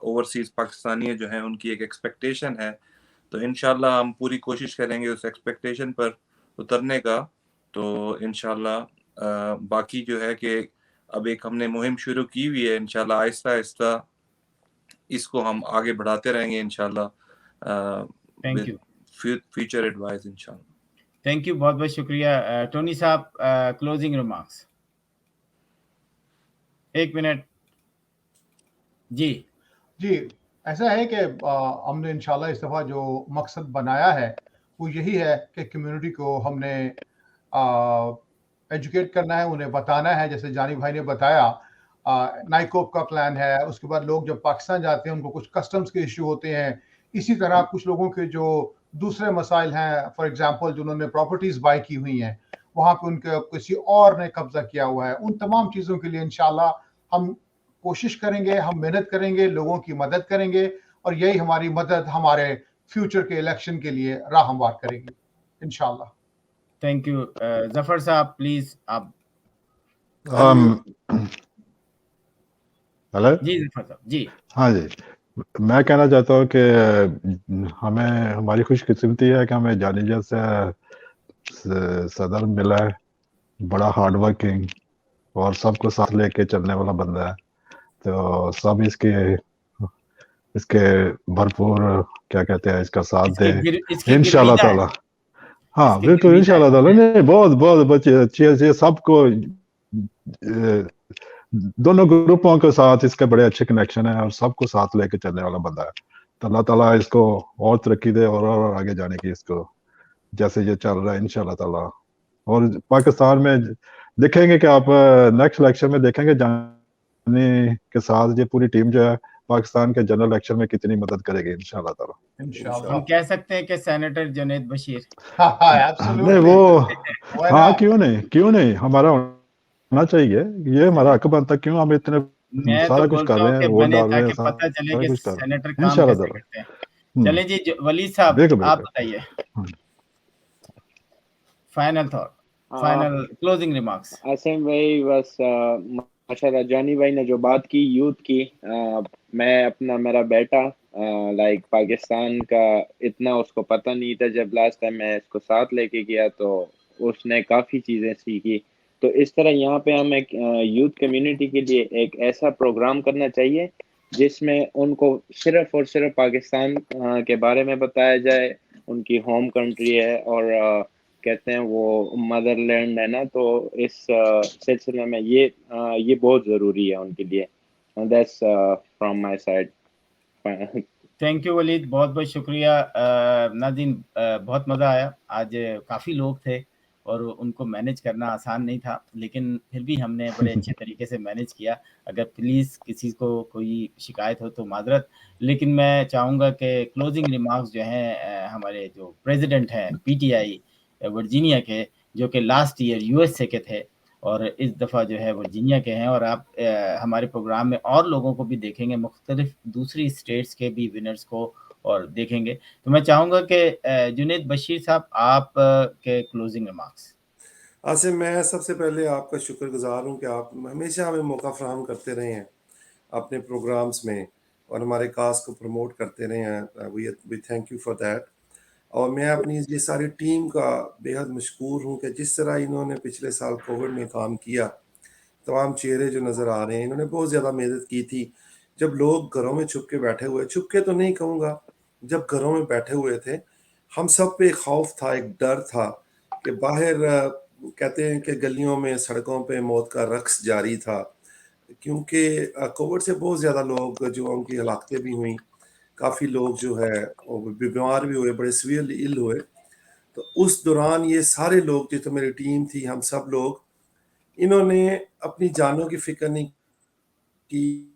ओवरसीज पाकिस्तानी जो हैं उनकी एक एक्सपेक्टेशन है, तो इंशाल्लाह हम पूरी कोशिश करेंगे उस एक्सपेक्टेशन पर उतरने का। तो इंशाल्लाह बाकी जो है कि अब एक हमने मुहिम शुरू की हुई है, इंशाल्लाह आहिस्ता आहिस्ता इसको हम आगे बढ़ाते रहेंगे इंशाल्लाह थैंक यू। फ्यूचर एडवाइस इंशाल्लाह। थैंक यू, बहुत बहुत शुक्रिया। टोनी साहब, क्लोजिंग रिमार्क्स। 1 मिनट। जी ऐसा है कि हमने इंशाल्लाह इस दफ़ा जो मकसद बनाया है वो यही है कि कम्युनिटी को हमने एजुकेट करना है, उन्हें बताना है, जैसे जानी भाई ने बताया नाइकोप का प्लान है। उसके बाद लोग जब पाकिस्तान जाते हैं उनको कुछ कस्टम्स के इशू होते हैं, इसी तरह कुछ लोगों के जो दूसरे मसाइल हैं, फॉर एग्जांपल जिन्होंने प्रॉपर्टीज़ बाय की हुई हैं, वहाँ पे उनके किसी और ने कब्जा किया हुआ है, उन तमाम चीज़ों के लिए इंशाल्लाह हम कोशिश करेंगे, हम मेहनत करेंगे, लोगों की मदद करेंगे और यही हमारी मदद हमारे फ्यूचर के इलेक्शन के लिए राह हमवार करेगी इंशाल्लाह। Thank you. जफर साहब प्लीज आप। हेलो जी जफर साहब जी। हाँ जी, मैं कहना चाहता हूँ कि हमें हमारी खुशकिस्मती है कि हमें जानी जैसे सदर मिला है, बड़ा हार्ड वर्किंग और सबको साथ लेके चलने वाला बंदा है, तो सब इसके भरपूर क्या कहते हैं इसका साथ दे इंशाल्लाह ताला। हाँ बिल्कुल इंशाल्लाह ताला। नहीं बहुत अच्छी सबको दोनों ग्रुपों के साथ इसके बड़े अच्छे कनेक्शन है और सबको साथ लेके चलने वाला बंदा है। तो अल्लाह ताला इसको और तरक्की दे और आगे जाने की, इसको जैसे ये चल रहा है इंशाल्लाह ताला। और पाकिस्तान में देखेंगे कि आप नेक्स्ट इलेक्शन में देखेंगे जानी के साथ ये पूरी टीम जो है पाकिस्तान के जनरल इलेक्शन में कितनी मदद करेगी इंशाल्लाह ताला। हम कह सकते हैं कि सेनेटर जुनैद बशीर। नहीं वो हाँ क्यों नहीं हमारा होना चाहिए, ये हमारा हक बनता है। क्यों हम इतने सारा कुछ कर रहे हैं, वोट डाल रहे हैं, पता चले कि सेनेटर काम इंशाल्लाह कैसे करते हैं। चले जी वली साहब आप बताइए final thought, final closing remarks. Asim भाई बस माशाल्लाह जानी भाई ने जो बात की यूथ की, मैं मेरा बेटा लाइक पाकिस्तान का इतना उसको पता नहीं था, जब लास्ट टाइम मैं इसको साथ लेके गया तो उसने काफ़ी चीज़ें सीखी। तो इस तरह यहाँ पे हम एक यूथ कम्युनिटी के लिए एक ऐसा प्रोग्राम करना चाहिए जिसमें उनको सिर्फ और सिर्फ पाकिस्तान के बारे में बताया जाए, उनकी होम कंट्री है और कहते हैं वो मदरलैंड है ना, तो इस सिलसिले में ये बहुत ज़रूरी है उनके लिए। That's from my side. Thank you Waleed, बहुत बहुत शुक्रिया। नाज़रीन बहुत मज़ा आया, आज काफ़ी लोग थे और उनको मैनेज करना आसान नहीं था, लेकिन फिर भी हमने बड़े अच्छे तरीके से मैनेज किया। अगर प्लीज़ किसी को कोई शिकायत हो तो माजरत, लेकिन मैं चाहूँगा कि क्लोजिंग रिमार्क्स जो हैं हमारे जो प्रेसिडेंट हैं पीटीआई वर्जीनिया के, जो कि लास्ट ईयर यूएसए के थे और इस दफ़ा जो है वर्जीनिया के हैं, और आप हमारे प्रोग्राम में और लोगों को भी देखेंगे, मुख्तलिफ दूसरी स्टेट्स के भी विनर्स को और देखेंगे। तो मैं चाहूँगा कि जुनैद बशीर साहब आप के क्लोजिंग रिमार्क्स। आसिम, मैं सबसे पहले आपका शुक्रगुजार हूँ कि आप हमेशा हमें मौका फराहम करते रहे हैं अपने प्रोग्राम्स में और हमारे कास्ट को प्रमोट करते रहे हैं। We thank you for that. और मैं अपनी ये सारी टीम का बेहद मशकूर हूँ कि जिस तरह इन्होंने पिछले साल कोविड में काम किया, तमाम चेहरे जो नज़र आ रहे हैं, इन्होंने बहुत ज़्यादा मेहनत की थी। जब लोग घरों में छुप के बैठे हुए, छुप के तो नहीं कहूँगा, जब घरों में बैठे हुए थे, हम सब पे खौफ था, एक डर था कि बाहर कहते हैं कि गलियों में सड़कों पे मौत का रक्स जारी था, क्योंकि कोविड से बहुत ज़्यादा लोग जो उनकी हलाकतें भी हुई, काफ़ी लोग जो है बीमार भी हुए, बड़े सीवियरली इल हुए। तो उस दौरान ये सारे लोग जो तो मेरी टीम थी, हम सब लोग, इन्होंने अपनी जानों की फिक्र नहीं की,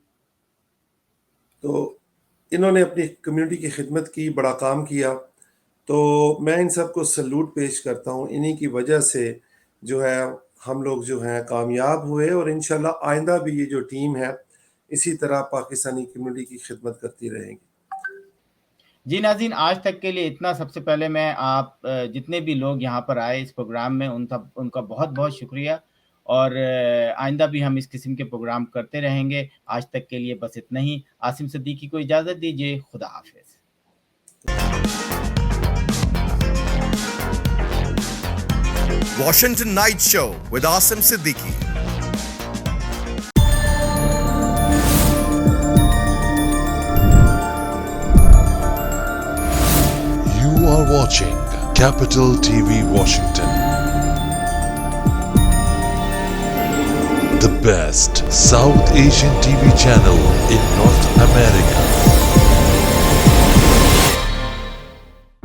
तो इन्होंने अपनी कम्युनिटी की खिदमत की, बड़ा काम किया। तो मैं इन सब को सल्यूट पेश करता हूँ। इन्हीं की वजह से जो है हम लोग जो हैं कामयाब हुए और इंशाल्लाह आइंदा भी ये जो टीम है इसी तरह पाकिस्तानी कम्युनिटी की खिदमत करती रहेगी। जी नाज़रीन, आज तक के लिए इतना। सबसे पहले मैं आप जितने भी लोग यहाँ पर आए इस प्रोग्राम में उनका बहुत बहुत शुक्रिया, और आइंदा भी हम इस किस्म के प्रोग्राम करते रहेंगे। आज तक के लिए बस इतना ही। आसिम सिद्दीकी को इजाज़त दीजिए, खुदा हाफिज़। Washington Night Show with Asim Siddiqui. You are watching Capital TV Washington. The best South Asian TV channel in North America.